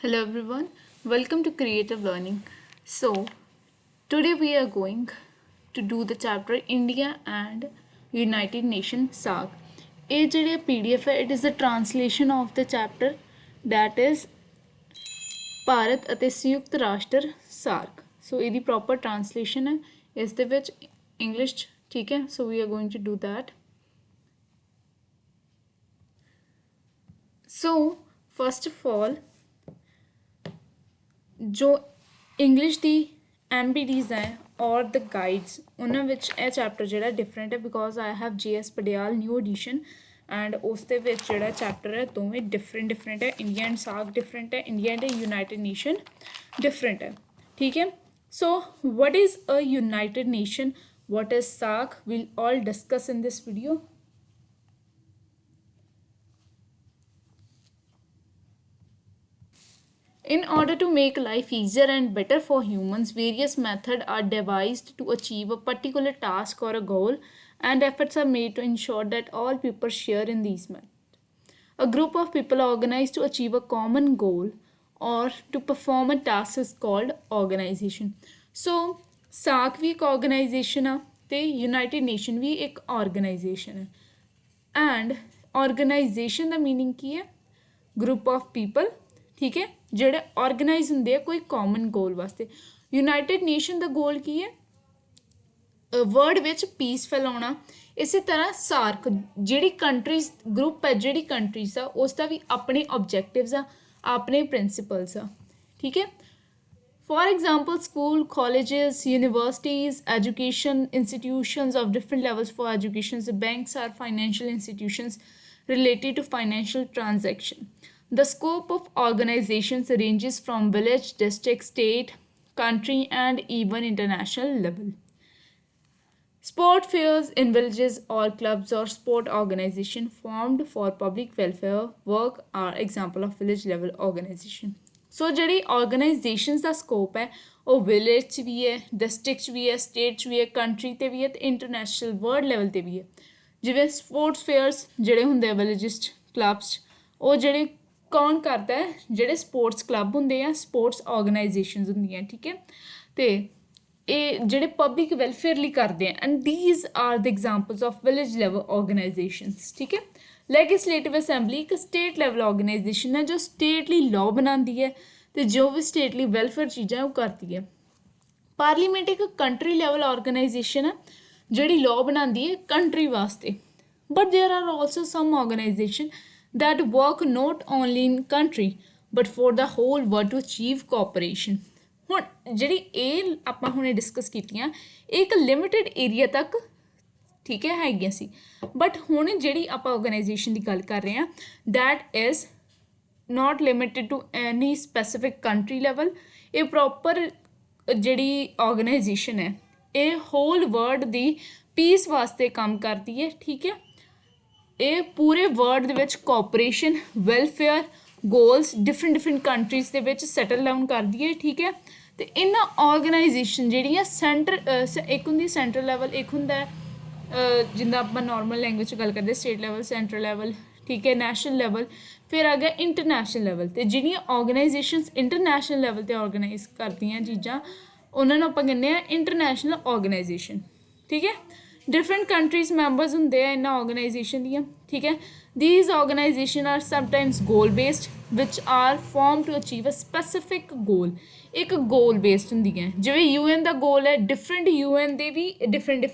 Hello everyone, welcome to Creative Learning. So, today we are going to do the chapter India and United Nations SAG. ਇਹ ਜਿਹੜੀ PDF ਹੈ, it is the translation of the chapter that is Bharat ਅਤੇ ਸੰਯੁਕਤ ਰਾਸ਼ਟਰ shark. ਸੋ ਇਹਦੀ proper translation ਹੈ ਇਸ ਦੇ ਵਿੱਚ ਇੰਗਲਿਸ਼ 'ਚ, ਠੀਕ ਹੈ. So we are going to do that. So first of all जो इंग्लिश दी MBDs है और द गाइड्स उन्होंने विच यह चैप्टर जो डिफरेंट है because I have JS Patial new edition and उस जो चैप्टर है दोवें डिफरेंट है. इंडिया एंड साग डिफरेंट है, India and United Nation different है, ठीक है. So what is a United Nation, what is साग, will all discuss in this video. In order to make life easier and better for humans, various methods are devised to achieve a particular task or a goal, and efforts are made to ensure that all people share in these methods. A group of people organized to achieve a common goal or to perform a task is called organization. So, SAARC भी एक organization है, ते United Nation भी एक organization है. And organization the meaning की है? Group of people, ठीक है, ਜਿਹੜੇ ਆਰਗੇਨਾਈਜ਼ ਹੁੰਦੇ ਆ ਕੋਈ ਕਾਮਨ ਗੋਲ ਵਾਸਤੇ. ਯੂਨਾਈਟਿਡ ਨੇਸ਼ਨ ਦਾ ਗੋਲ ਕੀ ਹੈ? ਵਰਲਡ ਵਿੱਚ ਪੀਸ ਫੈਲਾਉਣਾ. ਇਸੇ ਤਰ੍ਹਾਂ ਸਾਰਕ ਜਿਹੜੀ ਕੰਟਰੀਜ਼ ਗਰੁੱਪ ਹੈ, ਜਿਹੜੀ ਕੰਟਰੀਜ਼ ਆ ਉਸ ਦਾ ਵੀ ਆਪਣੇ ਆਬਜੈਕਟਿਵਸ ਆ, ਆਪਣੇ ਪ੍ਰਿੰਸੀਪਲਸ ਆ, ਠੀਕ ਹੈ. For example, school, colleges, universities, education institutions of different levels for education. The banks are financial institutions related to financial transaction. The scope of organizations ranges from village, district, state, country, and even international level. Sport fairs in villages or clubs or sport organization formed for public welfare work are example of village level organization. So ਜਿਹੜੀ organizations ਦਾ scope ਹੈ ਉਹ village 'ਚ ਵੀ ਹੈ, district 'ਚ ਵੀ ਹੈ, state 'ਚ ਵੀ ਹੈ, country 'ਤੇ ਵੀ ਹੈ, ਤੇ international world level 'ਤੇ ਵੀ ਹੈ. ਜਿਵੇਂ sports fairs ਜਿਹੜੇ ਹੁੰਦੇ ਆ villages 'ਚ, clubs 'ਚ, ਉਹ ਜਿਹੜੇ ਕੌਣ ਕਰਦਾ ਹੈ? ਜਿਹੜੇ ਸਪੋਰਟਸ ਕਲੱਬ ਹੁੰਦੇ ਆ, ਸਪੋਰਟਸ ਆਰਗੇਨਾਈਜੇਸ਼ਨਸ ਹੁੰਦੀਆਂ, ਠੀਕ ਹੈ. ਅਤੇ ਇਹ ਜਿਹੜੇ ਪਬਲਿਕ ਵੈਲਫੇਅਰ ਲਈ ਕਰਦੇ ਆ, and these are the examples of village level organisations, ਠੀਕ ਹੈ. ਲੈਜਿਸਲੇਟਿਵ ਅਸੈਂਬਲੀ ਇੱਕ ਸਟੇਟ ਲੈਵਲ ਆਰਗੇਨਾਈਜੇਸ਼ਨ ਹੈ ਜੋ ਸਟੇਟ ਲਈ ਲਾਅ ਬਣਾਉਂਦੀ ਹੈ ਅਤੇ ਜੋ ਵੀ ਸਟੇਟ ਲਈ ਵੈਲਫੇਅਰ ਚੀਜ਼ਾਂ ਉਹ ਕਰਦੀ ਹੈ. ਪਾਰਲੀਮੈਂਟ ਇੱਕ ਕੰਟਰੀ ਲੈਵਲ ਆਰਗੇਨਾਈਜੇਸ਼ਨ ਹੈ ਜਿਹੜੀ ਲਾਅ ਬਣਾਉਂਦੀ ਹੈ ਕੰਟਰੀ ਵਾਸਤੇ. But there are also some organisation that work not only in country but for the whole world to achieve cooperation. ਹੁਣ ਜਿਹੜੀ ਇਹ ਆਪਾਂ ਹੁਣੇ ਡਿਸਕਸ ਕੀਤੀਆਂ ਇਹ ਇੱਕ ਲਿਮਿਟਿਡ ਏਰੀਆ ਤੱਕ, ਠੀਕ ਹੈ, ਹੈਗੀਆਂ ਸੀ. ਬਟ ਹੁਣ ਜਿਹੜੀ ਆਪਾਂ ਆਰਗੇਨਾਈਜੇਸ਼ਨ ਦੀ ਗੱਲ ਕਰ ਰਹੇ ਹਾਂ that is not limited to any specific country level. ਇਹ ਪ੍ਰੋਪਰ ਜਿਹੜੀ ਆਰਗੇਨਾਈਜੇਸ਼ਨ ਹੈ ਇਹ ਹੋਲ ਵਰਲਡ ਦੀ ਪੀਸ ਵਾਸਤੇ ਕੰਮ ਕਰਦੀ ਹੈ, ਠੀਕ ਹੈ. ਇਹ ਪੂਰੇ ਵਰਲਡ ਦੇ ਵਿੱਚ cooperation, welfare, goals different countries ਦੇ ਵਿੱਚ ਸੈਟਲ ਡਾਊਨ ਕਰਦੀ ਹੈ, ਠੀਕ ਹੈ. ਅਤੇ ਇਹਨਾਂ ਆਰਗੇਨਾਈਜੇਸ਼ਨ ਜਿਹੜੀਆਂ ਸੈਂਟਰ ਇੱਕ ਹੁੰਦੀ ਸੈਂਟਰਲ ਲੈਵਲ, ਇੱਕ ਹੁੰਦਾ ਜਿੱਦਾਂ ਆਪਾਂ ਨੋਰਮਲ ਲੈਂਗੁਏਜ 'ਚ ਗੱਲ ਕਰਦੇ ਸਟੇਟ ਲੈਵਲ, ਸੈਂਟਰਲ ਲੈਵਲ, ਠੀਕ ਹੈ, ਨੈਸ਼ਨਲ ਲੈਵਲ, ਫਿਰ ਆ ਗਿਆ ਇੰਟਰਨੈਸ਼ਨਲ ਲੈਵਲ. ਅਤੇ ਜਿਹੜੀਆਂ ਆਰਗੇਨਾਈਜੇਸ਼ਨਸ ਇੰਟਰਨੈਸ਼ਨਲ ਲੈਵਲ 'ਤੇ ਆਰਗੇਨਾਈਜ਼ ਕਰਦੀਆਂ ਚੀਜ਼ਾਂ ਉਹਨਾਂ ਨੂੰ ਆਪਾਂ ਕਹਿੰਦੇ ਹਾਂ ਇੰਟਰਨੈਸ਼ਨਲ ਆਰਗੇਨਾਈਜੇਸ਼ਨ, ਠੀਕ ਹੈ. डिफरेंट कंट्रीज मैंबर्स होंगे इन ऑर्गेनाइजेशन दियाँ, ठीक है. These organisation are sometimes goal based which are form to achieve a specific goal. एक गोल बेस्ड होंगे जिवें UN का गोल है, डिफरेंट UN के भी डिफरेंट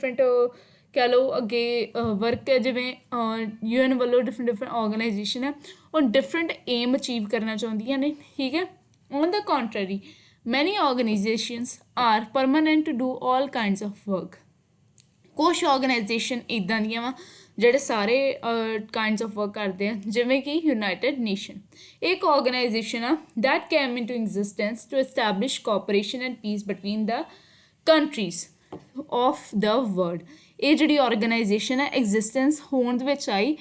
कह लो अगे वर्क है. जिवें UN वालों डिफरेंट ऑर्गेनाइजेशन है और डिफरेंट एम अचीव करना चाहदियाँ ने, ठीक है. On the contrary many organisations are permanent to do all kinds of work. ਕੁਛ ਆਰਗੇਨਾਈਜੇਸ਼ਨ ਇੱਦਾਂ ਦੀਆਂ ਵਾ ਜਿਹੜੇ ਸਾਰੇ ਕਾਈਂਡਸ ਆਫ ਵਰਕ ਕਰਦੇ ਆ, ਜਿਵੇਂ ਕਿ ਯੂਨਾਈਟਿਡ ਨੇਸ਼ਨ ਇੱਕ ਆਰਗੇਨਾਈਜੇਸ਼ਨ ਆ that came into existence to establish cooperation and peace between the countries of the world. ਇਹ ਜਿਹੜੀ ਆਰਗੇਨਾਈਜੇਸ਼ਨ ਹੈ ਐਗਜ਼ਿਸਟੈਂਸ ਹੋਣ ਦੇ ਵਿੱਚ ਆਈ,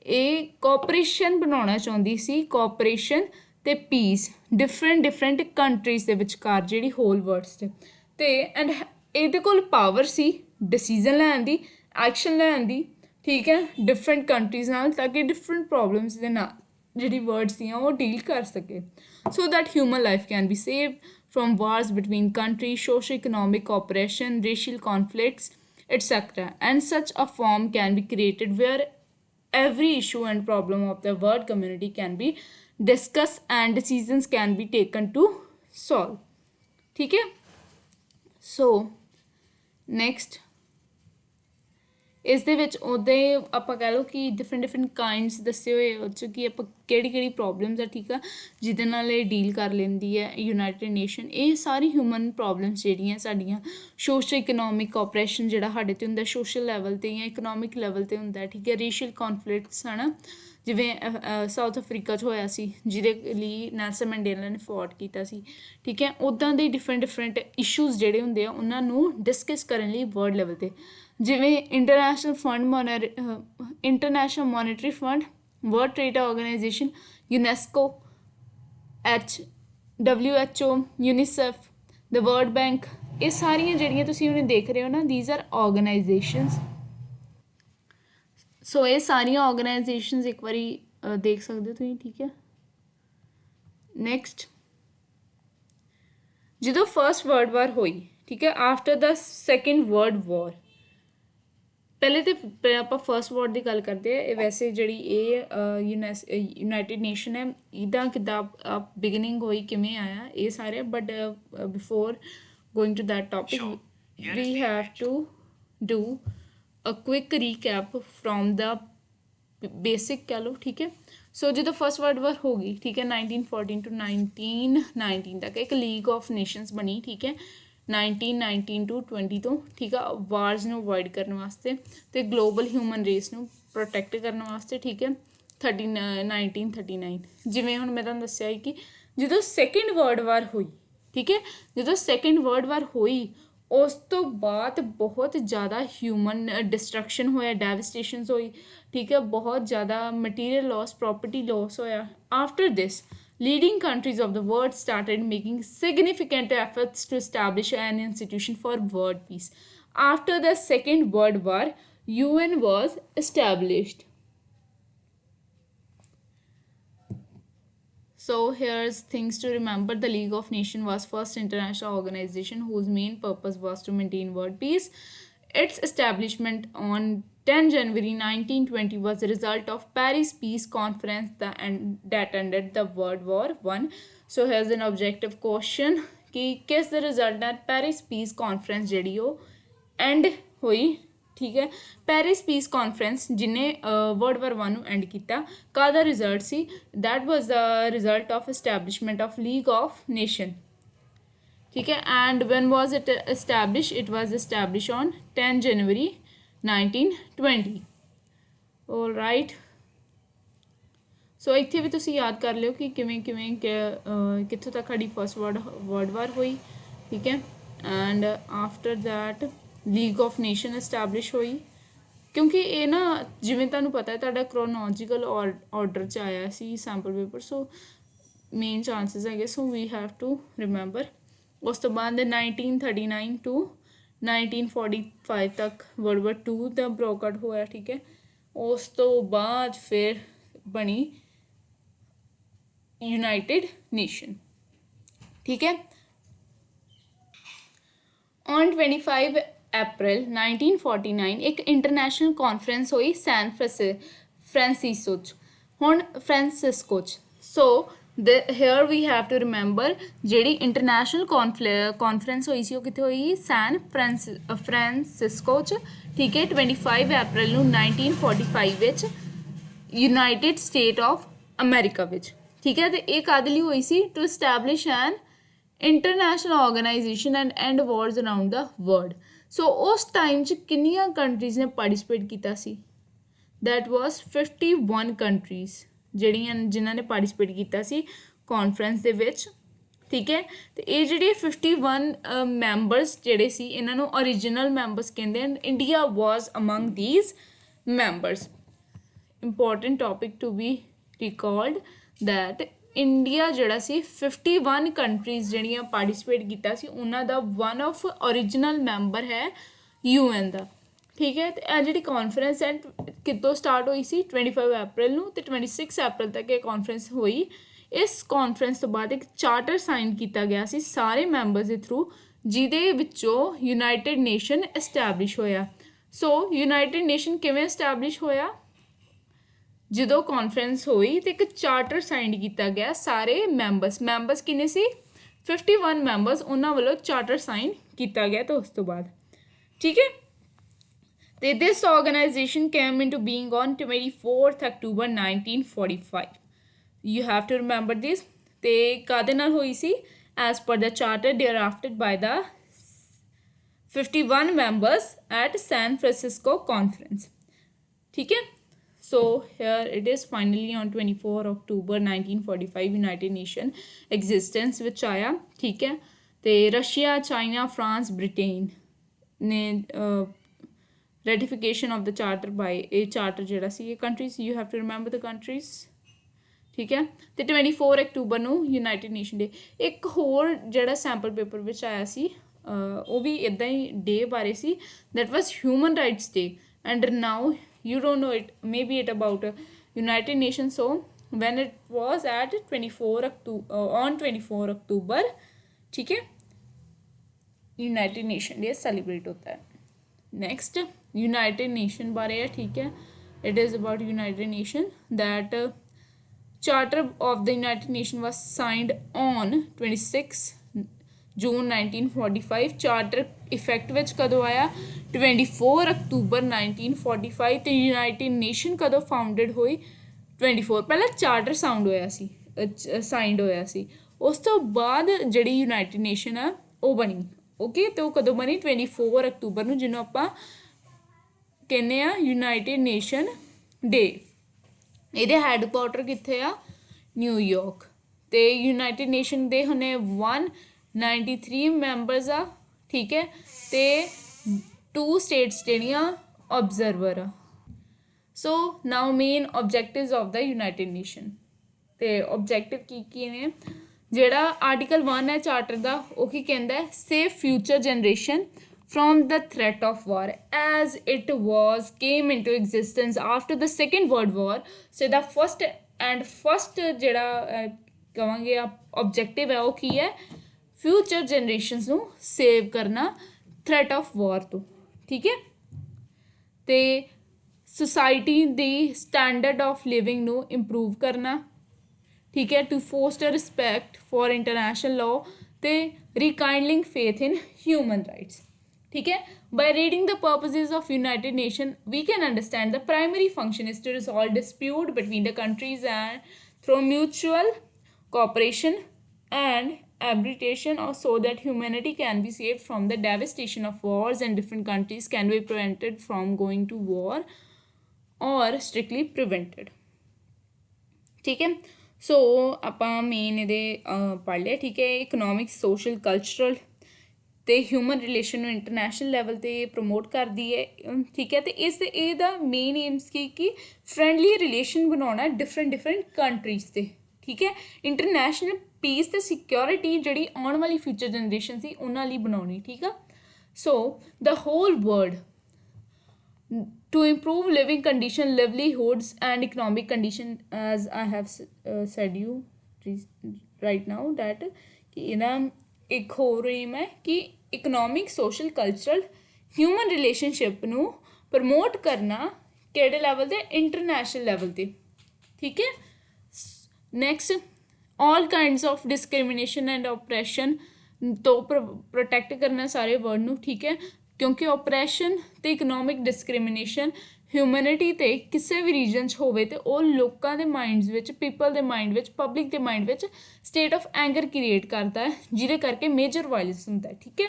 ਇਹ ਕੋਆਪਰੇਸ਼ਨ ਬਣਾਉਣਾ ਚਾਹੁੰਦੀ ਸੀ, ਕੋਆਪਰੇਸ਼ਨ ਅਤੇ ਪੀਸ ਡਿਫਰੈਂਟ ਕੰਟਰੀਜ਼ ਦੇ ਵਿਚਕਾਰ ਜਿਹੜੀ ਹੋਲ ਵਰਲਡਸ 'ਤੇ. ਅਤੇ ਐਂਡ ਇਹਦੇ ਕੋਲ ਪਾਵਰ ਸੀ ਡਿਸੀਜ਼ਨ ਲੈਣ ਦੀ, ਐਕਸ਼ਨ ਲੈਣ ਦੀ, ਠੀਕ ਹੈ, ਡਿਫਰੈਂਟ ਕੰਟਰੀਜ਼ ਨਾਲ, ਤਾਂ ਕਿ ਡਿਫਰੈਂਟ ਪ੍ਰੋਬਲਮਸ ਦੇ ਨਾਲ ਜਿਹੜੀ ਵਰਡਸ ਦੀਆਂ ਉਹ ਡੀਲ ਕਰ ਸਕੇ so that human life can be save from wars between countries, socio-economic cooperation, racial conflicts, etc. And such a form can be created where every issue and problem of the world community can be discussed and decisions can be taken to solve. ठीक है? So next ਇਸ ਦੇ ਵਿੱਚ ਉਹਦੇ ਆਪਾਂ ਕਹਿ ਲਓ ਕਿ ਡਿਫਰੈਂਟ ਕਾਈਂਡਸ ਦੱਸੇ ਹੋਏ ਉਹ 'ਚ ਕਿ ਆਪਾਂ ਕਿਹੜੀ ਪ੍ਰੋਬਲਮਸ ਆ ਠੀਕ ਆ ਜਿਹਦੇ ਨਾਲ ਇਹ ਡੀਲ ਕਰ ਲੈਂਦੀ ਹੈ ਯੂਨਾਈਟਿਡ ਨੇਸ਼ਨ ਇਹ ਸਾਰੀ ਹਿਊਮਨ ਪ੍ਰੋਬਲਮਸ ਜਿਹੜੀਆਂ ਸਾਡੀਆਂ ਸੋਸ਼ਲ ਇਕਨੋਮਿਕ ਕੋਆਪਰੇਸ਼ਨ ਜਿਹੜਾ ਸਾਡੇ 'ਤੇ ਹੁੰਦਾ ਸੋਸ਼ਲ ਲੈਵਲ 'ਤੇ ਜਾਂ ਇਕਨੋਮਿਕ ਲੈਵਲ 'ਤੇ ਹੁੰਦਾ ਠੀਕ ਹੈ ਰੇਸ਼ੀਅਲ ਕੌਨਫਲਿਕਟਸ ਹੈ ਨਾ ਜਿਵੇਂ ਸਾਊਥ ਅਫਰੀਕਾ 'ਚ ਹੋਇਆ ਸੀ ਜਿਹਦੇ ਲਈ ਨੈਲਸਨ ਮੰਡੇਲਾ ਨੇ ਫੌਟ ਕੀਤਾ ਸੀ ਠੀਕ ਹੈ ਉੱਦਾਂ ਦੇ ਡਿਫਰੈਂਟ ਇਸ਼ੂਜ਼ ਜਿਹੜੇ ਹੁੰਦੇ ਆ ਉਹਨਾਂ ਨੂੰ ਡਿਸਕਸ ਕਰਨ ਲਈ ਵਰਲਡ ਲੈਵਲ 'ਤੇ ਜਿਵੇਂ International Monetary Fund World Trade Organization UNESCO WHO UNICEF the World Bank ਇਹ ਸਾਰੀਆਂ ਜਿਹੜੀਆਂ ਤੁਸੀਂ ਉਹਨੇ ਦੇਖ ਰਹੇ ਹੋ ਨਾ ਥੀਜ਼ ਆਰ ਆਰਗੇਨਾਈਜੇਸ਼ਨਸ ਸੋ ਇਹ ਸਾਰੀਆਂ ਆਰਗੇਨਾਈਜੇਸ਼ਨਸ ਇੱਕ ਵਾਰੀ ਦੇਖ ਸਕਦੇ ਹੋ ਤੁਸੀਂ ਠੀਕ ਹੈ ਨੈਕਸਟ ਜਦੋਂ ਫਰਸਟ ਵਰਲਡ ਵਾਰ ਹੋਈ ਠੀਕ ਹੈ ਆਫਟਰ ਦਾ ਸੈਕਿੰਡ ਵਰਲਡ ਵਾਰ ਪਹਿਲੇ ਤਾਂ ਆਪਾਂ ਫਸਟ ਵਰਡ ਦੀ ਗੱਲ ਕਰਦੇ ਹਾਂ ਇਹ ਵੈਸੇ ਜਿਹੜੀ ਇਹ ਯੂਨਾਈਟਿਡ ਨੇਸ਼ਨ ਹੈ ਇਹਦਾ ਕਿੱਦਾਂ ਬਿਗਨਿੰਗ ਹੋਈ ਕਿਵੇਂ ਆਇਆ ਇਹ ਸਾਰੇ but before going to that topic we have to do a quick recap from the basic ਕਹਿ ਲਓ ਠੀਕ ਹੈ ਸੋ ਜਦੋਂ ਫਸਟ ਵਰਲਡ ਵਾਰ ਹੋ ਗਈ ਠੀਕ ਹੈ 1914 to 1919 ਤੱਕ ਇੱਕ ਲੀਗ ਆਫ ਨੇਸ਼ਨਸ ਬਣੀ ਠੀਕ ਹੈ 1919 to 20 ਤੋਂ ਠੀਕ ਆ ਵਾਰਸ ਨੂੰ ਅਵੋਇਡ ਕਰਨ ਵਾਸਤੇ ਅਤੇ ਗਲੋਬਲ ਹਿਊਮਨ ਰੇਸ ਨੂੰ ਪ੍ਰੋਟੈਕਟ ਕਰਨ ਵਾਸਤੇ ਠੀਕ ਹੈ 1939 ਜਿਵੇਂ ਹੁਣ ਮੈਂ ਤੁਹਾਨੂੰ ਦੱਸਿਆ ਕਿ ਜਦੋਂ ਸੈਕਿੰਡ ਵਰਲਡ ਵਾਰ ਹੋਈ ਠੀਕ ਹੈ ਜਦੋਂ ਸੈਕਿੰਡ ਵਰਲਡ ਵਾਰ ਹੋਈ ਉਸ ਤੋਂ ਬਾਅਦ ਬਹੁਤ ਜ਼ਿਆਦਾ ਹਿਊਮਨ ਡਿਸਟਰਕਸ਼ਨ ਹੋਇਆ ਡੈਵਸਟੇਸ਼ਨਸ ਹੋਈ ਠੀਕ ਹੈ ਬਹੁਤ ਜ਼ਿਆਦਾ ਮਟੀਰੀਅਲ ਲੋਸ ਪ੍ਰੋਪਰਟੀ ਲੋਸ ਹੋਇਆ after this leading countries of the world started making significant efforts to establish an institution for world peace. After the Second World War, UN was established. So here's things to remember. The League of Nations was first international organization whose main purpose was to maintain world peace. Its establishment on 10 January 1920 was the result of Paris Peace Conference that ended the World War I. So here's an objective question कि किस the result that Paris Peace Conference ਜਿਹੜੀ ਉਹ end ਹੋਈ ਠੀਕ ਹੈ Paris piece conference ਜਿਹਨੇ world war 1 ਨੂੰ and ਕੀਤਾ ਕਾਹਦਾ result C that was the result of establishment of league of nation ठीक है and when was it established it was established on 10 January 1920 all right ਸੋ ਇੱਥੇ ਵੀ ਤੁਸੀਂ ਯਾਦ ਕਰ ਲਿਓ ਕਿ ਕਿਵੇਂ ਕਿੱਥੋਂ ਤੱਕ ਸਾਡੀ ਫਸਟ ਵਰਲਡ ਵਾਰ ਹੋਈ ਠੀਕ ਹੈ and after that league of nation establish ਹੋਈ ਕਿਉਂਕਿ ਇਹ ਨਾ ਜਿਵੇਂ ਤੁਹਾਨੂੰ ਪਤਾ ਹੈ ਤੁਹਾਡਾ ਕ੍ਰੋਨੋਲੋਜੀਕਲ ਆਰਡਰ 'ਚ ਆਇਆ ਸੀ sample paper so main chances ਹੈਗੇ so we have to remember ਉਸ ਤੋਂ ਬਾਅਦ 1939 to 1945 ਤੱਕ ਵਰਲਡ ਵਾਰ 2 ਦਾ ਬ੍ਰੋਕ ਆਊਟ ਹੋਇਆ ਠੀਕ ਹੈ ਉਸ ਤੋਂ ਬਾਅਦ ਫਿਰ ਬਣੀ ਯੂਨਾਈਟਿਡ ਨੇਸ਼ਨ ਠੀਕ ਹੈ ਔਨ 25 ਅਪ੍ਰੈਲ 1949 ਇੱਕ ਇੰਟਰਨੈਸ਼ਨਲ ਕਾਨਫਰੰਸ ਹੋਈ ਸੈਨ ਫ੍ਰਾਂਸਿਸਕੋ 'ਚ ਹੁਣ ਫ੍ਰਾਂਸਿਸਕੋ 'ਚ ਸੋ here we have to remember ਜਿਹੜੀ ਇੰਟਰਨੈਸ਼ਨਲ ਕਾਨਫਰੰਸ ਹੋਈ ਸੀ ਉਹ ਕਿੱਥੇ ਹੋਈ ਸੈਨ ਫ੍ਰਾਂਸਿਸਕੋ 'ਚ ਠੀਕ ਹੈ 25 ਅਪ੍ਰੈਲ ਨੂੰ 1945 ਵਿੱਚ ਯੂਨਾਈਟਿਡ ਸਟੇਟ ਆਫ ਅਮਰੀਕਾ ਵਿੱਚ ਠੀਕ ਹੈ ਅਤੇ ਇਹ ਕਾਹਦੇ ਲਈ ਹੋਈ ਸੀ to establish an international organisation and wars around the world so ਉਸ ਟਾਈਮ 'ਚ ਕਿੰਨੀਆਂ ਕੰਟਰੀਜ਼ ਨੇ ਪਾਰਟੀਸਪੇਟ ਕੀਤਾ ਸੀ ਦੈਟ ਵਾਜ਼ 51 ਕੰਟਰੀਜ਼ ਜਿਨ੍ਹਾਂ ਨੇ ਪਾਰਟੀਸਪੇਟ ਕੀਤਾ ਸੀ ਕਾਨਫਰੰਸ ਦੇ ਵਿੱਚ ਠੀਕ ਹੈ ਅਤੇ ਇਹ ਜਿਹੜੇ 51 ਮੈਂਬਰਸ ਜਿਹੜੇ ਸੀ ਇਹਨਾਂ ਨੂੰ ਓਰੀਜਨਲ ਮੈਂਬਰਸ ਕਹਿੰਦੇ ਹਨ India was among these members important topic to be recalled that India ਜਿਹੜਾ ਸੀ 51 ਕੰਟਰੀਜ਼ ਜਿਹੜੀਆਂ ਪਾਰਟੀਸਪੇਟ ਕੀਤਾ ਸੀ ਉਹਨਾਂ ਦਾ ਵਨ ਆਫ ਓਰੀਜਨਲ ਮੈਂਬਰ ਹੈ UN ਦਾ ठीक है। तो ਇਹ ਜਿਹੜੀ ਕਾਨਫਰੰਸ ਹੈ ਕਿੱਦੋਂ ਸਟਾਰਟ ਹੋਈ ਸੀ 25 ਅਪ੍ਰੈਲ ਨੂੰ ਤੇ 26 ਅਪ੍ਰੈਲ ਤੱਕ ਇਹ ਕਾਨਫਰੰਸ ਹੋਈ। ਇਸ ਕਾਨਫਰੰਸ ਤੋਂ ਬਾਅਦ ਇੱਕ ਚਾਰਟਰ ਸਾਈਨ ਕੀਤਾ ਗਿਆ ਸੀ ਸਾਰੇ ਮੈਂਬਰਸ ਦੇ ਥਰੂ, ਜਿਹਦੇ ਵਿੱਚੋਂ ਯੂਨਾਈਟਿਡ ਨੇਸ਼ਨ ਐਸਟੈਬਲਿਸ਼ ਹੋਇਆ। ਸੋ ਯੂਨਾਈਟਿਡ ਨੇਸ਼ਨ ਕਿਵੇਂ ਐਸਟੈਬਲਿਸ਼ ਹੋਇਆ? ਜਦੋਂ ਕਾਨਫਰੰਸ ਹੋਈ ਤੇ ਇੱਕ ਚਾਰਟਰ ਸਾਈਨ ਕੀਤਾ ਗਿਆ ਸਾਰੇ ਮੈਂਬਰਸ ਕਿੰਨੇ ਸੀ 51 ਮੈਂਬਰਸ, ਉਹਨਾਂ ਵੱਲੋਂ ਚਾਰਟਰ ਸਾਈਨ ਕੀਤਾ ਗਿਆ। ਤੇ ਉਸ ਤੋਂ ਬਾਅਦ ਠੀਕ ਹੈ ਤੇ this organisation came into being on 24 October 1945। You have to remember this. ਤੇ ਕਾਹਦੇ ਨਾਲ ਹੋਈ ਸੀ? As per the charter drafted by the 51 members at San Francisco conference। ठीक है। So here it is finally on 24 October 1945 United Nation existence ਵਿੱਚ ਆਇਆ। ठीक है। ਤੇ ਰਸ਼ੀਆ, ਚਾਈਨਾ, ਫਰਾਂਸ, ਬ੍ਰਿਟੇਨ ਨੇ ratification of the charter by ਇਹ charter ਜਿਹੜਾ ਸੀ ਇਹ countries, you have to remember the countries। ਠੀਕ ਹੈ। ਤੇ 24 ਅਕਤੂਬਰ ਨੂੰ ਯੂਨਾਈਟਿਡ ਨੇਸ਼ਨ ਡੇ। ਇੱਕ ਹੋਰ ਜਿਹੜਾ ਸੈਂਪਲ ਪੇਪਰ ਵਿੱਚ ਆਇਆ ਸੀ ਉਹ ਵੀ ਇੱਦਾਂ ਹੀ ਡੇ ਬਾਰੇ ਸੀ, that was Human Rights Day. And now you don't know it, maybe it about United Nations। so when it was at 24 October ठीक है यूनाइटेड नेशन डे सेलिब्रेट होता है। नेक्स्ट यूनाइटेड नेशन बारे है। ठीक है। It is about United nation that charter of the United nation was signed on 26 June 1945। Charter effect which कदों आया 24 अक्तूबर 1945। तो यूनाइटेड नेशन कदों फाउंडेड हुई 24 पहला चार्टर साइंड होया सी उस तो बाद जिहड़ी यूनाइटेड नेशन है वो बनी। ओके। तो कदों बनी 24 अक्तूबर नूं, जिन्हों आपां कहने आ यूनाइटेड नेशन डे। ਇਹਦੇ ਹੈਡਕੁਆਟਰ ਕਿੱਥੇ ਆ? ਨਿਊਯਾਰਕ। ਤੇ यूनाइटेड नेशन ਦੇ ਹੁਣੇ 193 ਮੈਂਬਰਸ ਆ। ਠੀਕ ਹੈ। ਤੇ 2 ਸਟੇਟਸ ਜਿਹੜੀਆਂ ਆਬਜ਼ਰਵਰ ਆ। So now main objectives of the United Nation. ਤੇ ਆਬਜੈਕਟਿਵ ਕੀ ਨੇ? ਜਿਹੜਾ ਆਰਟੀਕਲ 1 ਹੈ ਚਾਰਟਰ ਦਾ ਉਹ ਕੀ ਕਹਿੰਦਾ ਹੈ? Safe future generation from the threat of war as it came into existence after the Second World War। so the first ਜਿਹੜਾ ਕਹਾਂਗੇ objective ਹੈ ਉਹ ਕੀ ਹੈ? ਫਿਊਚਰ ਜਨਰੇਸ਼ਨਸ ਨੂੰ ਸੇਵ ਕਰਨਾ ਥ੍ਰੈਟ ਆਫ ਵਾਰ ਤੋਂ। ਠੀਕ ਹੈ। ਤੇ ਸੁਸਾਇਟੀ ਦੀ ਸਟੈਂਡਰਡ ਆਫ ਲਿਵਿੰਗ ਨੂੰ ਇੰਪਰੂਵ ਕਰਨਾ। ਠੀਕ ਹੈ। To foster respect for international law ਤੇ rekindling faith in human rights. ठीक है। by reading the purposes of United Nations we can understand the primary function is to resolve dispute between the countries and through mutual cooperation and arbitration, or so that humanity can be saved from the devastation of wars and different countries can be prevented from going to war or strictly prevented। ठीक है। सो ਆਪਾਂ main ਇਹਦੇ ਪੜ੍ਹ ਲਿਆ। ਠੀਕ ਹੈ। Economic, social, cultural ਤੇ human relation ਨੂੰ ਇੰਟਰਨੈਸ਼ਨਲ ਲੈਵਲ 'ਤੇ ਪ੍ਰਮੋਟ ਕਰਦੀ ਹੈ। ਠੀਕ ਹੈ। ਅਤੇ ਇਹਦਾ ਮੇਨ ਏਮਸ ਕਿ ਫਰੈਂਡਲੀ ਰਿਲੇਸ਼ਨ ਬਣਾਉਣਾ ਡਿਫਰੈਂਟ ਕੰਟਰੀਜ਼ 'ਤੇ। ਠੀਕ ਹੈ। ਇੰਟਰਨੈਸ਼ਨਲ ਪੀਸ ਅਤੇ ਸਿਕਿਉਰਿਟੀ ਜਿਹੜੀ ਆਉਣ ਵਾਲੀ ਫਿਊਚਰ ਜਨਰੇਸ਼ਨ ਸੀ ਉਹਨਾਂ ਲਈ ਬਣਾਉਣੀ। ਠੀਕ ਆ। So the whole world to improve living condition, livelihoods and economic condition, as I have said you right now that कि ਇਹਦਾ ਇੱਕ ਹੋਰ ਏਮ ਹੈ ਕਿ economic, social, cultural, human relationship ਨੂੰ ਪ੍ਰਮੋਟ ਕਰਨਾ ਕਿਹੜੇ ਲੈਵਲ 'ਤੇ? ਇੰਟਰਨੈਸ਼ਨਲ ਲੈਵਲ 'ਤੇ। ਠੀਕ ਹੈ। Next all kinds of discrimination and oppression ਤੋਂ ਪ੍ਰੋਟੈਕਟ ਕਰਨਾ ਸਾਰੇ ਵਰਲਡ ਨੂੰ। ਠੀਕ ਹੈ। ਕਿਉਂਕਿ ਓਪਰੈਸ਼ਨ ਅਤੇ ਇਕਨੋਮਿਕ ਡਿਸਕ੍ਰਿਮੀਨੇਸ਼ਨ ਹਿਊਮੈਨਿਟੀ 'ਤੇ ਕਿਸੇ ਵੀ ਰੀਜਨ 'ਚ ਹੋਵੇ ਤਾਂ ਉਹ ਲੋਕਾਂ ਦੇ ਮਾਈਂਡਸ ਵਿੱਚ, ਪੀਪਲ ਦੇ ਮਾਈਂਡ ਵਿੱਚ, ਪਬਲਿਕ ਦੇ ਮਾਈਂਡ ਵਿੱਚ ਸਟੇਟ ਆਫ ਐਂਗਰ ਕ੍ਰੀਏਟ ਕਰਦਾ ਹੈ, ਜਿਹਦੇ ਕਰਕੇ ਮੇਜਰ ਵਾਇਲੈਂਸ ਹੁੰਦਾ ਹੈ। ਠੀਕ ਹੈ।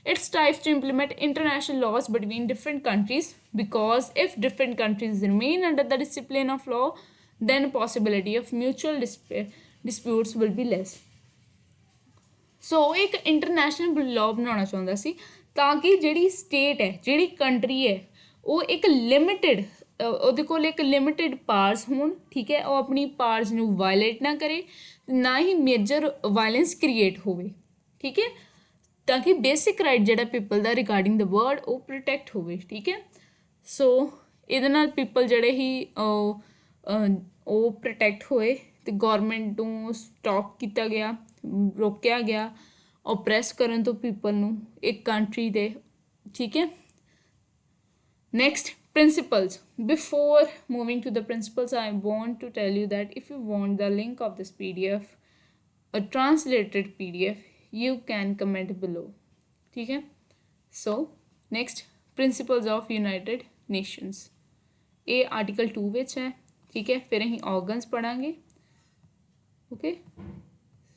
it strives to implement international laws between different countries because if different countries remain under the discipline of law then possibility of mutual disputes will be less। ਸੋ ਇੱਕ international law ਬਣਾਉਣਾ ਚਾਹੁੰਦਾ ਸੀ ਤਾਂ ਕਿ ਜਿਹੜੀ ਸਟੇਟ ਹੈ, ਜਿਹੜੀ ਕੰਟਰੀ ਹੈ, ਉਹ ਇੱਕ ਲਿਮਿਟਿਡ, ਉਹਦੇ ਕੋਲ ਇੱਕ ਲਿਮਿਟਿਡ ਪਾਵਰਸ ਹੋਣ। ਠੀਕ ਹੈ। ਉਹ ਆਪਣੀ ਪਾਵਰਸ ਨੂੰ ਵਾਇਲੇਟ ਨਾ ਕਰੇ, ਨਾ ਹੀ ਮੇਜਰ ਵਾਇਲੈਂਸ ਕ੍ਰੀਏਟ ਹੋਵੇ। ਠੀਕ ਹੈ। ਤਾਂ ਕਿ ਬੇਸਿਕ ਰਾਈਟ ਜਿਹੜਾ people the regarding the world ਉਹ ਪ੍ਰੋਟੈਕਟ ਹੋਵੇ। ਠੀਕ ਹੈ। ਸੋ ਇਹਦੇ ਨਾਲ ਪੀਪਲ ਜਿਹੜੇ ਹੀ ਉਹ ਪ੍ਰੋਟੈਕਟ ਹੋਏ ਅਤੇ ਗੌਰਮੈਂਟ ਨੂੰ ਸਟਾਪ ਕੀਤਾ ਗਿਆ, ਰੋਕਿਆ ਗਿਆ ਓਪਰੈਸ ਕਰਨ ਤੋਂ ਪੀਪਲ ਨੂੰ ਇੱਕ ਕੰਟਰੀ ਦੇ। ਠੀਕ ਹੈ। Next, principles. Before moving to the principles, I want to tell you that if you want the link of this PDF, a translated PDF, you can comment below. ठीक है? So, next, principles of United Nations. ये article 2 ਵਿੱਚ है। ठीक है? फिर ਅਸੀਂ organs पढ़ांगे। Okay?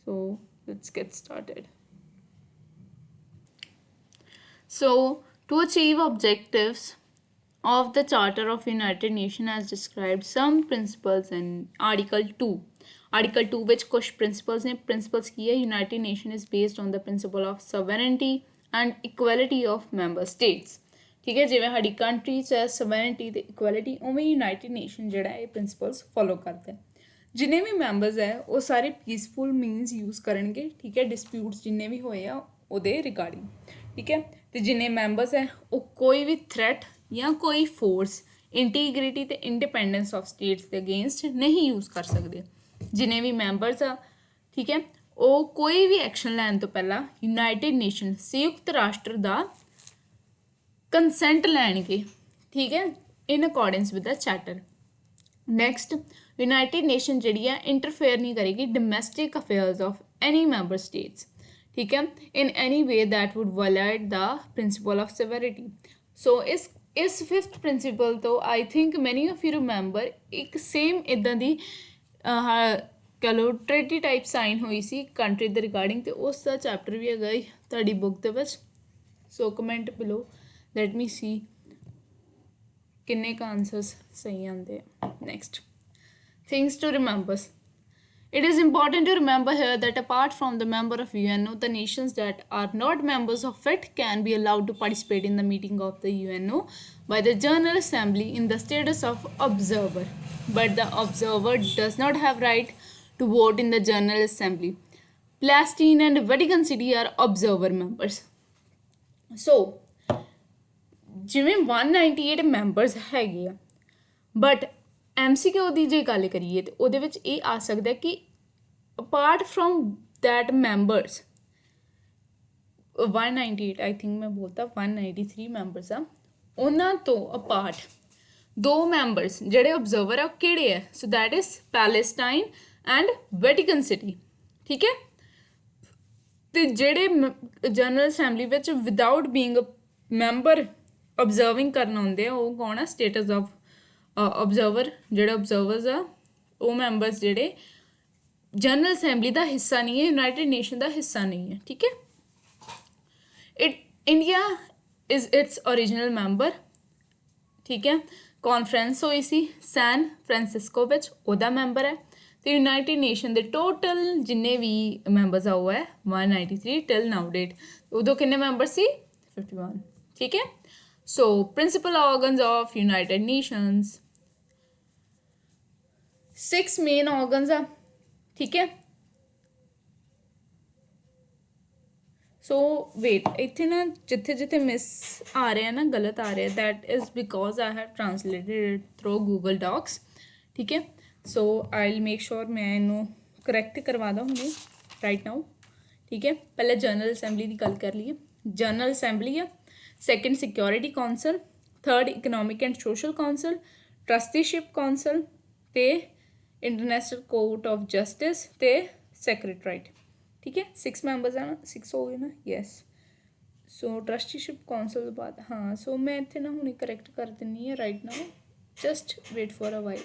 So, let's get started. So, to achieve objectives of the Charter of United Nations as described, some principles in Article 2. Article 2 which कुछ principles ने principles की है। United Nations is based on the principle of sovereignty and equality of member states. ठीक है, जिवें साडी country च sovereignty ते equality उवें United Nations जिहड़ा ये principles follow करता है। जिन्ने भी members है वो सारे peaceful means use करनगे। ठीक है, disputes जिन्ने भी होए आ ਉਹਦੇ रिगार्डिंग। ठीक है, तो जिन्ने members है वो कोई भी threat या कोई फोर्स इंटीग्रिटी ते इंडिपेंडेंस ऑफ स्टेट्स के अगेंस्ट नहीं यूज़ कर सकते। जिन्हें भी मैंबर्स आ, ठीक है, वो कोई भी एक्शन लैन तो पहला यूनाइटेड नेशन संयुक्त राष्ट्र का कंसेंट लैणगे। ठीक है, in accordance with the charter. Next, United Nation जी है इंटरफेयर नहीं करेगी domestic affairs of any member states. ठीक है, in any way that would violate the principle of sovereignty. So इस फिफ्थ प्रिंसिपल तो I think many of you remember एक same इदा की कह लो ट्रेटी टाइप साइन हुई सी कंट्री के रिगार्डिंग, तो उसका चैप्टर भी है ताड़ी बुक के। So comment below let me see किन्ने का आंसर्स सही आते हैं। Next, things to remember. It is important to remember here that apart from the member of UNO, the nations that are not members of it can be allowed to participate in the meeting of the UNO by the General Assembly in the status of observer. But the observer does not have right to vote in the General Assembly. Palestine and Vatican City are observer members. So, ਜਿਵੇਂ 198 members ਹੈਗੇ ਆ, but MCQ ਦੀ ਜੇ ਗੱਲ ਕਰੀਏ ਤਾਂ ਉਹਦੇ ਵਿੱਚ ਇਹ ਆ ਸਕਦਾ ਕਿ apart from that members 198 I think ਮੈਂ ਬੋਲਤਾ 193 ਮੈਂਬਰਸ ਆ, ਉਹਨਾਂ ਤੋਂ ਅਪਾਰਟ 2 ਮੈਂਬਰਸ ਜਿਹੜੇ ਓਬਜ਼ਰਵਰ ਆ ਉਹ ਕਿਹੜੇ ਆ? So that is Palestine and Vatican City. ਠੀਕ ਹੈ, ਅਤੇ ਜਿਹੜੇ ਜਨਰਲ ਅਸੈਂਬਲੀ ਵਿੱਚ ਵਿਦਾਊਟ ਬੀਂਗ ਮੈਂਬਰ ਓਬਜ਼ਰਵਿੰਗ ਕਰਨ ਆਉਂਦੇ ਆ ਉਹ ਕੌਣ ਆ? States of observer. ਜਿਹੜੇ ऑब्जर्वर्स ਆ ਉਹ ਮੈਂਬਰਸ ਜਿਹੜੇ ਜਨਰਲ ਅਸੈਂਬਲੀ ਦਾ ਹਿੱਸਾ ਨਹੀਂ ਹੈ, ਯੂਨਾਈਟਿਡ ਨੇਸ਼ਨ ਦਾ ਹਿੱਸਾ ਨਹੀਂ ਹੈ। ਠੀਕ ਹੈ, India is it's original member. ਠੀਕ ਹੈ, ਕਾਨਫਰੰਸ ਹੋਈ ਸੀ ਸੈਨ ਫਰਾਂਸਿਸਕੋ ਵਿੱਚ, ਉਹਦਾ ਮੈਂਬਰ ਹੈ। ਅਤੇ ਯੂਨਾਈਟਿਡ ਨੇਸ਼ਨ ਦੇ ਟੋਟਲ ਜਿੰਨੇ ਵੀ ਮੈਂਬਰਸ ਆ ਉਹ ਹੈ 193 ਟਿਲ ਨਾਊ ਡੇਟ। ਉਦੋਂ ਕਿੰਨੇ ਮੈਂਬਰ ਸੀ? 51। ਠੀਕ ਹੈ, so principal organs of United Nations 6 main organs ਆ। ਠੀਕ ਹੈ, ਸੋ ਵੇਟ ਇੱਥੇ ਨਾ ਜਿੱਥੇ ਜਿੱਥੇ ਮਿਸ ਆ ਰਿਹਾ ਨਾ ਗਲਤ ਆ ਰਿਹਾ that is because I have translated through Google Docs. ਠੀਕ ਹੈ, ਸੋ ਆਈ ਵਿਲ ਮੇਕ ਸ਼ੋਰ ਮੈਂ ਇਹਨੂੰ ਕਰੈਕਟ ਕਰਵਾ ਦਾਂ ਹੁਣੇ ਰਾਈਟ ਨਾਓ। ਠੀਕ ਹੈ, ਪਹਿਲਾਂ ਜਨਰਲ ਅਸੈਂਬਲੀ ਦੀ ਗੱਲ ਕਰ ਲਈਏ। ਜਨਰਲ ਅਸੈਂਬਲੀ ਆ, second Security Council, third Economic and Social Council, Trusteeship Council ਅਤੇ ਇੰਟਰਨੈਸ਼ਨਲ ਕੋਰਟ ਆਫ ਜਸਟਿਸ ਅਤੇ ਸੈਕਰੇਟਰਾਈਟ। ਠੀਕ ਹੈ, 6 ਮੈਂਬਰਸ ਆ ਨਾ, 6 ਹੋ ਗਏ ਨਾ, ਯੈਸ। ਸੋ ਟਰਸਟੀਸ਼ਿਪ ਕੌਂਸਲ ਤੋਂ ਬਾਅਦ ਹਾਂ, ਸੋ ਮੈਂ ਇੱਥੇ ਨਾ ਹੁਣੇ ਕਰੈਕਟ ਕਰ ਦਿੰਦੀ ਹਾਂ right now, just wait for a while.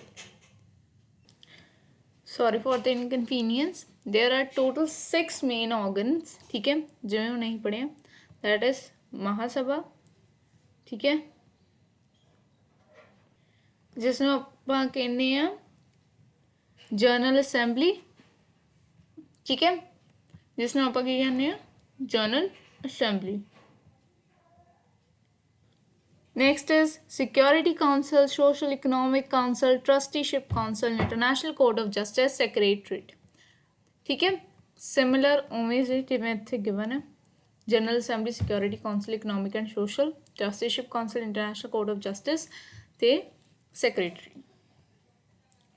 Sorry for the inconvenience. There are total 6 main organs. ठीक है, जिवें हम नहीं पढ़े दैट इज महासभा। ठीक है, जिसमें आप कहने जर्नल असैंबली। ठीक है, जिसमें आप कहने General Assembly. Next is Security Council, social economic council, Trusteeship Council, International Court of Justice, Secretariat. ठीक है, सिमिलर उमें से जिवें इत्थे गिवन है General Assembly, Security Council, economic and social, Trusteeship Council, International Court of Justice ते secretary.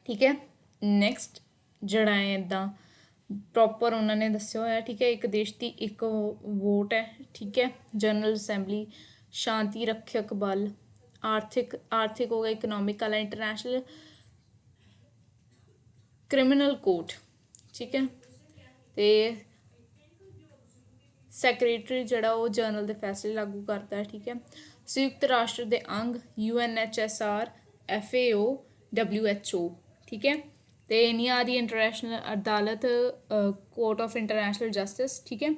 ठीक है, नैक्सट जड़ा है इदा प्रॉपर उन्होंने दस्या होया। ठीक है, एक देश की एक वोट है। ठीक है, जनरल असैंबली, शांति रक्षक बल, आर्थिक हो गया, इकनॉमिक वाला, इंटरनेशनल क्रिमिनल कोर्ट। ठीक है, तो सैक्रटरी जड़ा वो जनरल के फैसले लागू करता है। ठीक है, संयुक्त राष्ट्र के अंग UNHCR, FAO, WHO। ठीक है, तो इनिया दी इंटरनेशनल अदालत, कोर्ट ऑफ इंटरनेशनल जस्टिस। ठीक है,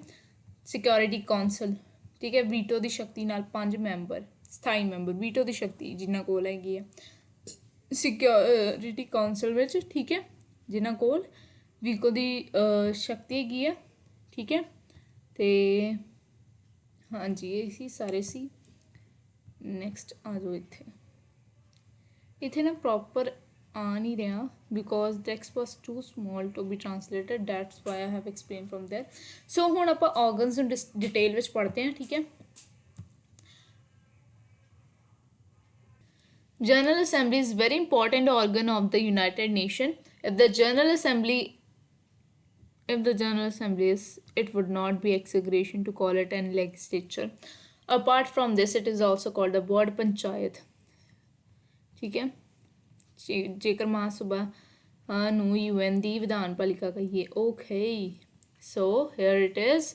सिक्योरिटी काउंसिल। ठीक है, वीटो की शक्ति नाल 5 मैंबर, स्थाई मैंबर, वीटो की शक्ति जिन्हों को हैगी है सिक्योरिटी काउंसिल में। ठीक है, जिन्हों को वीटो की शक्ति हैगी है। ठीक है, तो हाँ जी ये सारे सी। नैक्सट आ जाओ इत्थे ना प्रॉपर आ नहीं रहा because text was too small to be translated, that's why I have explain from there. So हुण आपां ऑर्गन्स डिटेल में पढ़ते हैं। ठीक है, General Assembly is very important organ of the United Nation. If the General assembly is, it would not be exaggeration to call it an legislature. Apart from this, it is also called the ward panchayat। ठीक है, जेकर महासभा नू UN दी विधान पालिका कहिए। Okay, so here it is,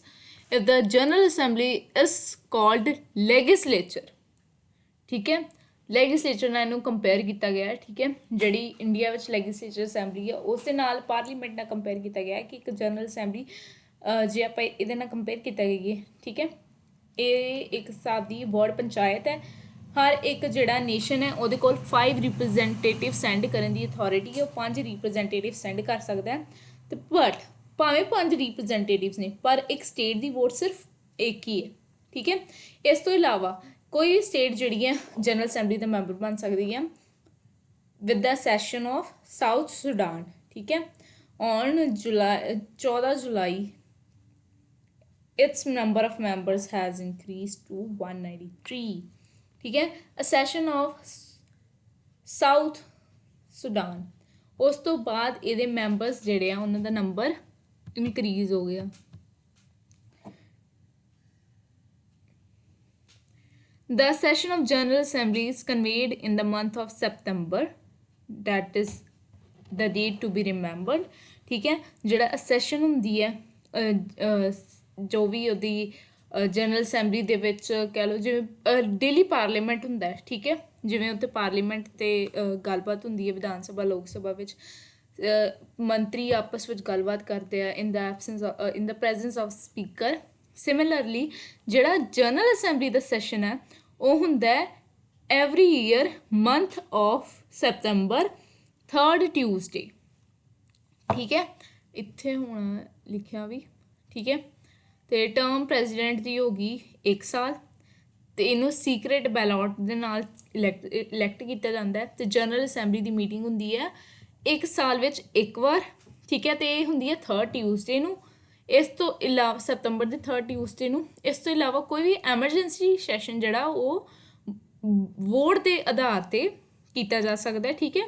if the General Assembly is called legislature. ठीक है, लेगिसलेचर नाल इनू कंपेयर किया गया है। ठीक है, जी इंडिया में लेगिसलेचर असैंबली है उस दे नाल पार्लीमेंट नाल कंपेयर किया गया है कि एक जनरल असैंबली जे आप ये कंपेयर किया गया है। ठीक है, ये एक हिसाब की वार्ड पंचायत है। हर एक जोड़ा नेशन है वो 5 रिप्रजेंटेटिव सेंड करने की अथॉरिटी है, वो 5 रिप्रजेंटेटिव सेंड कर सकता है। तो बट भावें 5 रिप्रजेंटेटिव्स ने पर एक स्टेट की वोट सिर्फ एक ही है। ठीक है, इस तो इलावा कोई भी स्टेट जी है जनरल असैंबली का मैंबर बन सकती है with the secession of South Sudan. ठीक है, on 14 July its number of members has increase to 193। ठीक है, a secession of South Sudan, उस तो बाद ये मैंबर्स जोड़े हैं उन्होंने नंबर इनक्रीज हो गया। The session of General Assembly is convened in the month of September, that is the date to be remembered। ठीक है, जोड़ा सैशन होंगी है जो भी उहदी जनरल असैंबली दे विच कह लो जिवें डेली पार्लीमेंट हुंदा है। ठीक है, जिवें उत्ते पार्लीमेंट ते गलबात हुंदी है, विधान सभा लोक सभा विच मंत्री आपस विच गलबात करते हैं in the presence of speaker. Similarly जोड़ा जनरल असैंबली का सैशन है वो हुंदा है every year month of September 3rd Tuesday. ठीक है, इत्थे हुण लिखिया भी। ठीक है, तो टर्म प्रेजिडेंट की होगी 1 साल, तो इनू सीक्रेट बैलॉट के नाल इलैक्ट किया जाता है। तो जनरल असैंबली की मीटिंग होंगी है 1 साल विच 1 बार। ठीक है, तो ये होंगी है 3rd ट्यूसडे नू। इस तो इलावा सैप्टेंबर के 3rd ट्यूसडे नू। इस तो इलावा कोई भी एमरजेंसी सैशन जड़ा वो वोट के आधार पर किया जा सकता है। ठीक है,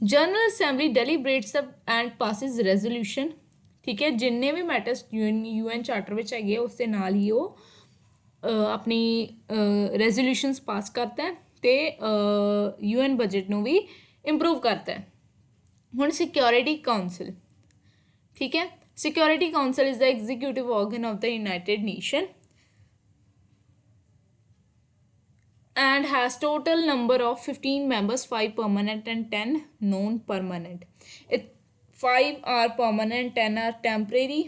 General Assembly deliberates and passes resolution. ठीक है, जिन्ने भी मैटर्स UN चार्टर में है उसके नाल ही वो अपनी रेजोल्यूशनस पास करता है तो UN बजट नू भी इंप्रूव करता है। हुण सिक्योरिटी काउंसिल। ठीक है, security council is the executive organ of the United nation and has total number of 15 members, 5 permanent and 10 non-permanent. 5 are permanent, 10 are temporary।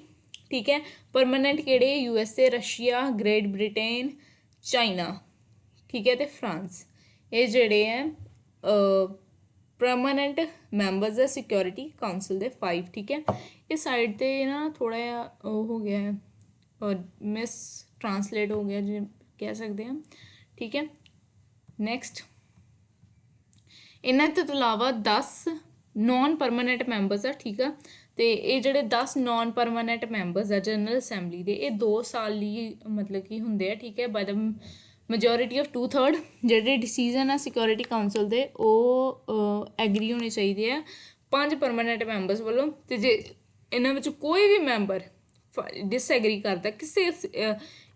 ठीक है, परमानेंट केड़े USA, Russia, great Britain, China. ठीक है, तो France, ये जड़े हैं परमानेंट मैंबर्स है सिक्योरिटी काउंसिल के 5। ठीक है, इस साइड पे ना थोड़ा हो गया है और मिस ट्रांसलेट हो गया जो कह सकते हैं। ठीक है, नैक्सट इन्होंने तो अलावा 10 नॉन परमानेंट मैंबर्स है। ठीक है, तो ये जोड़े 10 नॉन परमानेंट मैंबर्स है जनरल असैंबली के, ये 2 साल ही मतलब कि होंगे है। ठीक है, बाय द majority of 2/3 ਜਿਹੜੇ ਡਿਸੀਜ਼ਨ ਆ ਸਿਕਿਉਰਿਟੀ ਕਾਊਂਸਲ ਦੇ ਉਹ ਐਗਰੀ ਹੋਣੇ ਚਾਹੀਦੇ ਆ 5 ਪਰਮਾਨੈਂਟ ਮੈਂਬਰਸ ਵੱਲੋਂ, ਅਤੇ ਜੇ ਇਹਨਾਂ ਵਿੱਚ ਕੋਈ ਵੀ ਮੈਂਬਰ ਡਿਸਐਗਰੀ ਕਰਦਾ ਕਿਸੇ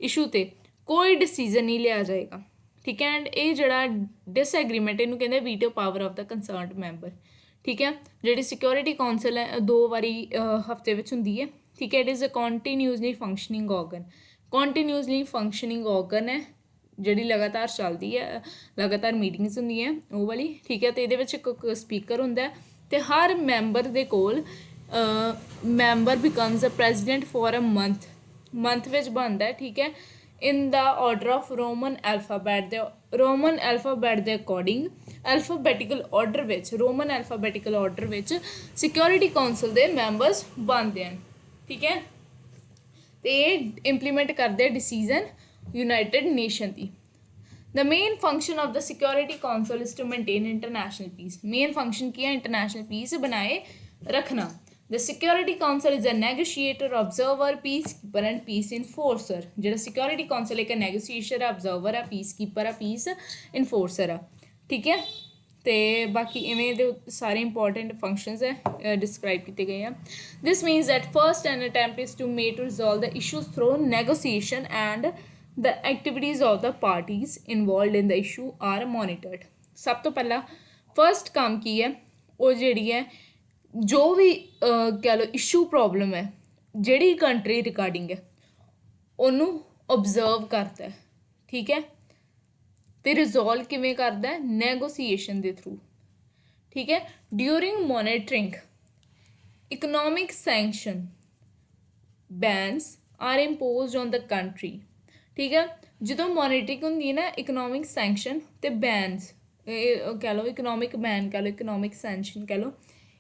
ਇਸ਼ੂ 'ਤੇ ਕੋਈ ਡਿਸੀਜ਼ਨ ਨਹੀਂ ਲਿਆ ਜਾਏਗਾ, ਠੀਕ ਹੈ। ਐਂਡ ਇਹ ਜਿਹੜਾ ਡਿਸਐਗਰੀਮੈਂਟ ਇਹਨੂੰ ਕਹਿੰਦੇ veto power of the concerned member, ਠੀਕ ਹੈ। ਜਿਹੜੀ ਸਿਕਿਉਰਿਟੀ ਕਾਊਂਸਲ ਹੈ 2 ਵਾਰੀ ਹਫਤੇ ਵਿੱਚ ਹੁੰਦੀ ਹੈ, ਠੀਕ ਹੈ। It is a continuously functioning organ, continuously functioning organ ਹੈ ਜਿਹੜੀ ਲਗਾਤਾਰ ਚੱਲਦੀ ਹੈ, ਲਗਾਤਾਰ ਮੀਟਿੰਗਸ ਹੁੰਦੀਆਂ ਉਹ ਵਾਲੀ, ਠੀਕ ਹੈ। ਅਤੇ ਇਹਦੇ ਵਿੱਚ ਇੱਕ ਸਪੀਕਰ ਹੁੰਦਾ ਅਤੇ ਹਰ ਮੈਂਬਰ ਦੇ ਕੋਲ member becomes a president for a month ਵਿੱਚ ਬਣਦਾ, ਠੀਕ ਹੈ। In the order of Roman alphabet ਦੇ ਅਕੋਰਡਿੰਗ ਐਲਫਾਬੈਟੀਕਲ ਆਰਡਰ ਵਿੱਚ, ਰੋਮਨ ਐਲਫਾਬੈਟੀਕਲ ਆਰਡਰ ਵਿੱਚ ਸਿਕਿਉਰਿਟੀ ਕਾਊਂਸਲ ਦੇ ਮੈਂਬਰਸ ਬਣਦੇ ਹਨ, ਠੀਕ ਹੈ। ਅਤੇ ਇਹ ਇੰਪਲੀਮੈਂਟ ਕਰਦੇ ਡਿਸੀਜ਼ਨ ਯੂਨਾਈਟਿਡ ਨੇਸ਼ਨ ਦੀ। The main function of the Security Council is to maintain international peace. Main function ਕੀ ਹੈ? international peace ਬਣਾਏ ਰੱਖਣਾ। The Security Council is a negotiator, observer, peacekeeper and peace enforcer. ਜਿਹੜਾ Security Council ਇੱਕ negotiator ਆ, observer ਆ, peacekeeper ਆ, peace enforcer ਆ, ਠੀਕ ਹੈ। ਅਤੇ ਬਾਕੀ ਇਵੇਂ ਦੇ ਸਾਰੇ ਇੰਪੋਰਟੈਂਟ ਫੰਕਸ਼ਨਸ ਹੈ ਡਿਸਕਰਾਈਬ ਕੀਤੇ ਗਏ ਆ। This means that first an attempt is to made to resolve the issues through negotiation and the activities of the parties involved in the issue are monitored. ਸਭ ਤੋਂ ਪਹਿਲਾਂ ਫਸਟ ਕੰਮ ਕੀ ਹੈ? ਉਹ ਜਿਹੜੀ ਹੈ ਜੋ ਵੀ ਕਹਿ ਲਓ ਇਸ਼ੂ ਪ੍ਰੋਬਲਮ ਹੈ ਜਿਹੜੀ ਕੰਟਰੀ ਰਿਗਾਰਡਿੰਗ ਹੈ ਉਹਨੂੰ ਓਬਜ਼ਰਵ ਕਰਦਾ ਹੈ, ਠੀਕ ਹੈ। ਅਤੇ ਰਿਜ਼ੋਲਵ ਕਿਵੇਂ ਕਰਦਾ? ਨੈਗੋਸੀਏਸ਼ਨ ਦੇ ਥਰੂ, ਠੀਕ ਹੈ। During monitoring economic sanction bans are imposed on the country, ਠੀਕ ਹੈ। ਜਦੋਂ ਮੋਨੀਟਰਿੰਗ ਹੁੰਦੀ ਹੈ ਨਾ ਇਕਨੋਮਿਕ ਸੈਂਕਸ਼ਨ ਅਤੇ ਬੈਨਸ, ਇਹ ਕਹਿ ਲਓ ਇਕਨੋਮਿਕ ਬੈਨ ਕਹਿ ਲਓ, ਇਕਨੋਮਿਕ ਸੈਂਕਸ਼ਨ ਕਹਿ ਲਓ,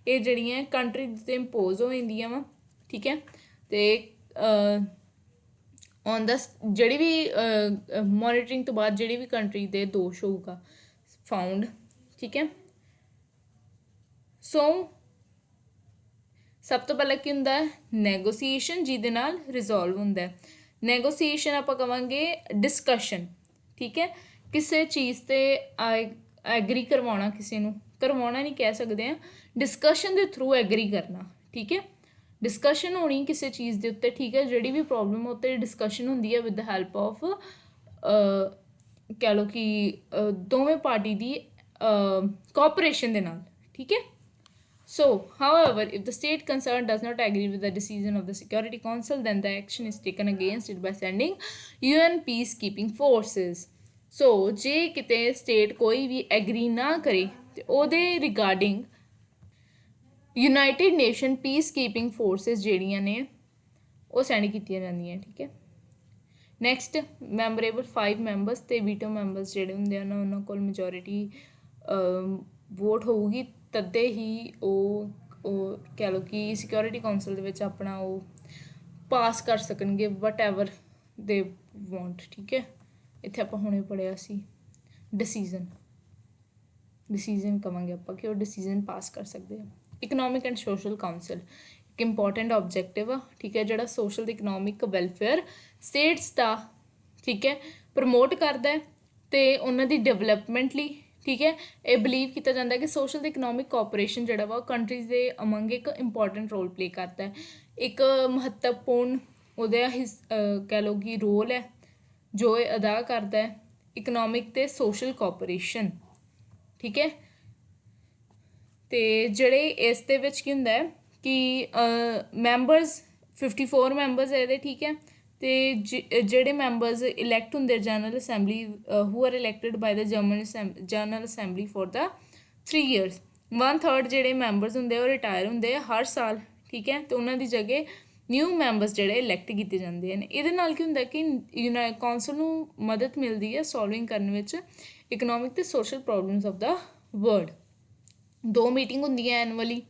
ਇਹ ਜਿਹੜੀਆਂ ਕੰਟਰੀ 'ਤੇ ਇੰਪੋਜ਼ ਹੋ ਜਾਂਦੀਆਂ ਵਾ, ਠੀਕ ਹੈ। ਅਤੇ ਔਨ ਦਾ ਜਿਹੜੀ ਵੀ ਮੋਨੀਟਰਿੰਗ ਤੋਂ ਬਾਅਦ ਜਿਹੜੀ ਵੀ ਕੰਟਰੀ ਦੇ ਦੋਸ਼ ਹੋਊਗਾ ਫਾਊਂਡ, ਠੀਕ ਹੈ। ਸੋ ਸਭ ਤੋਂ ਪਹਿਲਾਂ ਕੀ ਹੁੰਦਾ? ਨੈਗੋਸੀਏਸ਼ਨ, ਜਿਹਦੇ ਨਾਲ ਰਿਜ਼ੋਲਵ ਹੁੰਦਾ। ਨੈਗੋਸੀਏਸ਼ਨ ਆਪਾਂ ਕਹਾਂਗੇ ਡਿਸਕਸ਼ਨ, ਠੀਕ ਹੈ। ਕਿਸੇ ਚੀਜ਼ 'ਤੇ ਐਗਰੀ ਕਰਵਾਉਣਾ, ਕਿਸੇ ਨੂੰ ਕਰਵਾਉਣਾ ਨਹੀਂ ਕਹਿ ਸਕਦੇ ਹਾਂ, ਡਿਸਕਸ਼ਨ ਦੇ ਥਰੂ ਐਗਰੀ ਕਰਨਾ, ਠੀਕ ਹੈ। ਡਿਸਕਸ਼ਨ ਹੋਣੀ ਕਿਸੇ ਚੀਜ਼ ਦੇ ਉੱਤੇ, ਠੀਕ ਹੈ। ਜਿਹੜੀ ਵੀ ਪ੍ਰੋਬਲਮ ਉੱਤੇ ਡਿਸਕਸ਼ਨ ਹੁੰਦੀ ਹੈ ਵਿਦ ਦ ਹੈਲਪ ਆਫ ਕਹਿ ਲਓ ਕਿ ਦੋਵੇਂ ਪਾਰਟੀ ਦੀ ਕੋਆਪਰੇਸ਼ਨ ਦੇ ਨਾਲ, ਠੀਕ ਹੈ। So, however, if the state concerned does not agree with the decision of the Security Council, then the action is taken against it by sending UN peacekeeping forces. So, ਜੇ ਕਿਤੇ state ਕੋਈ ਵੀ agri ਨਾ ਕਰੇ ਤੇ ਉਹਦੇ regarding United nation ਪੀਸਕੀਪਿੰਗ forces ਜਿਹੜੀਆਂ ਨੇ ਉਹ ਸੈਂਡ ਕੀਤੀਆਂ ਜਾਂਦੀਆਂ, ਠੀਕ ਹੈ। ਨੈਕਸਟ ਮੈਂਬਰੇਬਲ 5 ਮੈਂਬਰਸ ਅਤੇ ਵੀਟੋ ਮੈਂਬਰਸ ਜਿਹੜੇ ਹੁੰਦੇ ਹਨ ਉਹਨਾਂ ਕੋਲ ਮੈਜੋਰਿਟੀ ਵੋਟ ਹੋਊਗੀ, ਤਦੇ ਹੀ ਉਹ ਕਹਿ ਲਓ ਕਿ ਸਿਕਿਉਰਿਟੀ ਕਾਊਂਸਲ ਦੇ ਵਿੱਚ ਆਪਣਾ ਉਹ ਪਾਸ ਕਰ ਸਕਣਗੇ ਵਟ ਐਵਰ ਦੇ ਵਾਂਟ, ਠੀਕ ਹੈ। ਇੱਥੇ ਆਪਾਂ ਹੁਣੇ ਪੜ੍ਹਿਆ ਸੀ ਡਿਸੀਜ਼ਨ ਕਹਾਂਗੇ ਆਪਾਂ ਕਿ ਉਹ ਡਿਸੀਜ਼ਨ ਪਾਸ ਕਰ ਸਕਦੇ ਆ। ਇਕਨੋਮਿਕ ਐਂਡ ਸੋਸ਼ਲ ਕਾਊਂਸਲ ਇੱਕ ਇੰਪੋਰਟੈਂਟ ਓਬਜੈਕਟਿਵ ਆ, ਠੀਕ ਹੈ, ਜਿਹੜਾ ਸੋਸ਼ਲ ਅਤੇ ਇਕਨੋਮਿਕ ਵੈਲਫੇਅਰ ਸਟੇਟਸ ਦਾ, ਠੀਕ ਹੈ, ਪ੍ਰਮੋਟ ਕਰਦਾ ਅਤੇ ਉਹਨਾਂ ਦੀ ਡਿਵੈਲਪਮੈਂਟ ਲਈ, ਠੀਕ ਹੈ। ਇਹ ਬਿਲੀਵ ਕੀਤਾ ਜਾਂਦਾ ਕਿ ਸੋਸ਼ਲ ਅਤੇ ਇਕਨੋਮਿਕ ਕੋਆਪਰੇਸ਼ਨ ਜਿਹੜਾ ਵਾ ਉਹ ਕੰਟਰੀਜ਼ ਦੇ ਅਮੰਗ ਇੱਕ ਇੰਪੋਰਟੈਂਟ ਰੋਲ ਪਲੇ ਕਰਦਾ ਹੈ, ਇੱਕ ਮਹੱਤਵਪੂਰਨ ਉਹਦਾ ਕਹਿ ਲਓ ਕਿ ਰੋਲ ਹੈ ਜੋ ਇਹ ਅਦਾ ਕਰਦਾ ਹੈ ਇਕਨੋਮਿਕ ਅਤੇ ਸੋਸ਼ਲ ਕੋਆਪਰੇਸ਼ਨ, ਠੀਕ ਹੈ। ਅਤੇ ਜਿਹੜੇ ਇਸ ਦੇ ਵਿੱਚ ਕੀ ਹੁੰਦਾ ਹੈ ਕਿ ਮੈਂਬਰਸ 54 ਮੈਂਬਰਸ ਇਹਦੇ, ਠੀਕ ਹੈ। ਅਤੇ ਜਿਹੜੇ ਮੈਂਬਰਸ ਇਲੈਕਟ ਹੁੰਦੇ general assembly who are elected by the general assembly for the 3 years, 1/3 ਜਿਹੜੇ ਮੈਂਬਰਸ ਹੁੰਦੇ ਉਹ ਰਿਟਾਇਰ ਹੁੰਦੇ ਆ ਹਰ ਸਾਲ, ਠੀਕ ਹੈ। ਅਤੇ ਉਹਨਾਂ ਦੀ ਜਗ੍ਹਾ ਨਿਊ ਮੈਂਬਰਸ ਜਿਹੜੇ ਇਲੈਕਟ ਕੀਤੇ ਜਾਂਦੇ ਹਨ। ਇਹਦੇ ਨਾਲ ਕੀ ਹੁੰਦਾ ਕਿ ਕੌਂਸਲ ਨੂੰ ਮਦਦ ਮਿਲਦੀ ਹੈ ਸੋਲਵਿੰਗ ਕਰਨ ਵਿੱਚ ਇਕਨੋਮਿਕ ਅਤੇ social problems of the world. 2 meeting ਹੁੰਦੀਆਂ ਐਨੂਅਲੀ,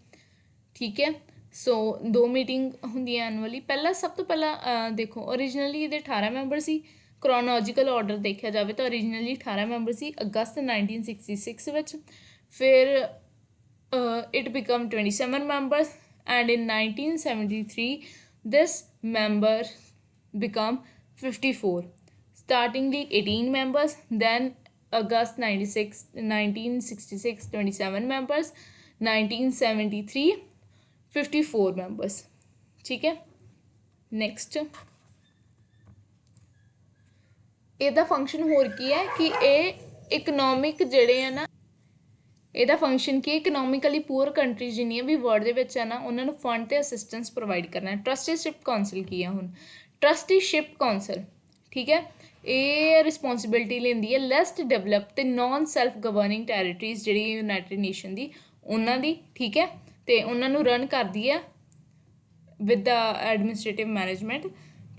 ਠੀਕ ਹੈ। ਸੋ 2 ਮੀਟਿੰਗ ਹੁੰਦੀਆਂ ਐਨੂਅਲੀ। ਸਭ ਤੋਂ ਪਹਿਲਾਂ ਦੇਖੋ ਓਰੀਜਨਲੀ ਇਹਦੇ 18 ਮੈਂਬਰ ਸੀ। ਕਰੋਨੋਲੋਜੀਕਲ ਆਰਡਰ ਦੇਖਿਆ ਜਾਵੇ ਤਾਂ ਓਰੀਜਨਲੀ 18 ਮੈਂਬਰ ਸੀ ਅਗਸਤ 1966 ਵਿੱਚ। ਫਿਰ it become 27 members and in 1973 this member become 54। startingly 18 members, then August 1966 27 members, 1973 54 members. ठीक है, नेक्स्ट ਇਹਦਾ ਫੰਕਸ਼ਨ ਹੋਰ ਕੀ ਹੈ ਕਿ ਇਹ ਇਕਨੋਮਿਕ ਜਿਹੜੇ ਆ ਨਾ, ਇਹਦਾ ਫੰਕਸ਼ਨ ਕੀ ਹੈ, ਇਕਨੋਮਿਕਲੀ ਪੂਅਰ ਕੰਟਰੀਜ਼ ਜਿੰਨੀਆਂ ਵੀ ਵਰਲਡ ਦੇ ਵਿੱਚ ਆ ਨਾ ਉਹਨਾਂ ਨੂੰ ਫੰਡ ਤੇ ਅਸਿਸਟੈਂਸ ਪ੍ਰੋਵਾਈਡ ਕਰਨਾ ਹੈ। ਟਰਸਟੀਸ਼ਿਪ ਕਾਉਂਸਲ ਕੀ ਆ ਹੁਣ, ਟਰਸਟੀਸ਼ਿਪ ਕਾਉਂਸਲ ਠੀਕ ਹੈ, ਇਹ ਰਿਸਪੌਂਸਿਬਿਲਿਟੀ ਲੈਂਦੀ ਹੈ ਲੈਸਟ ਡਿਵੈਲਪ ਤੇ ਨॉन ਸੈਲਫ ਗਵਰਨਿੰਗ ਟੈਰੀਟਰੀਜ਼ ਜਿਹੜੀ ਯੂਨਾਈਟਿਡ ਨੇਸ਼ਨ ਦੀ ਉਹਨਾਂ ਦੀ, ਠੀਕ ਹੈ, ਤੇ ਉਹਨਾਂ ਨੂੰ ਰਨ ਕਰਦੀ ਹੈ ਵਿਦ ਦਾ ਐਡਮਿਨਿਸਟ੍ਰੇਟਿਵ ਮੈਨੇਜਮੈਂਟ,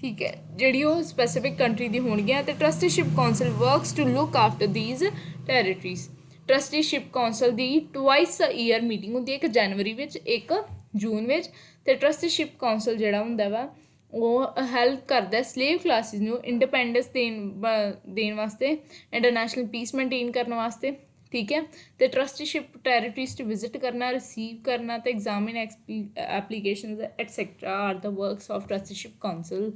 ਠੀਕ ਹੈ, ਜਿਹੜੀ ਉਹ ਸਪੈਸੀਫਿਕ ਕੰਟਰੀ ਦੀ ਹੋਣਗੀਆਂ। ਤੇ Trusteeship Council works to look after these territories. Trusteeship Council ਦੀ ਟਵਾਈਸ ਅ ਈਅਰ ਮੀਟਿੰਗ ਹੁੰਦੀ ਹੈ, ਇੱਕ ਜਨਵਰੀ ਵਿੱਚ ਇੱਕ ਜੂਨ ਵਿੱਚ। ਤੇ ਟਰਸਟੀਸ਼ਿਪ ਕਾਉਂਸਲ ਜਿਹੜਾ ਹੁੰਦਾ ਵਾ ਉਹ ਹੈਲਪ ਕਰਦਾ ਸਲੇਵ ਕਲਾਸਿਸ ਨੂੰ ਇੰਡੀਪੈਂਡੈਂਸ ਦੇਣ ਵਾਸਤੇ, ਇੰਟਰਨੈਸ਼ਨਲ ਪੀਸ ਮੇਨਟੇਨ ਕਰਨ ਵਾਸਤੇ, ਠੀਕ ਹੈ। ਤੇ ਟਰਸਟੀਸ਼ਿਪ ਟੈਰੀਟਰੀਜ਼ ਟੂ ਵਿਜ਼ਿਟ ਕਰਨਾ, ਰਿਸੀਵ ਕਰਨਾ ਤੇ examine applications et cetera are the works of Trusteeship Council.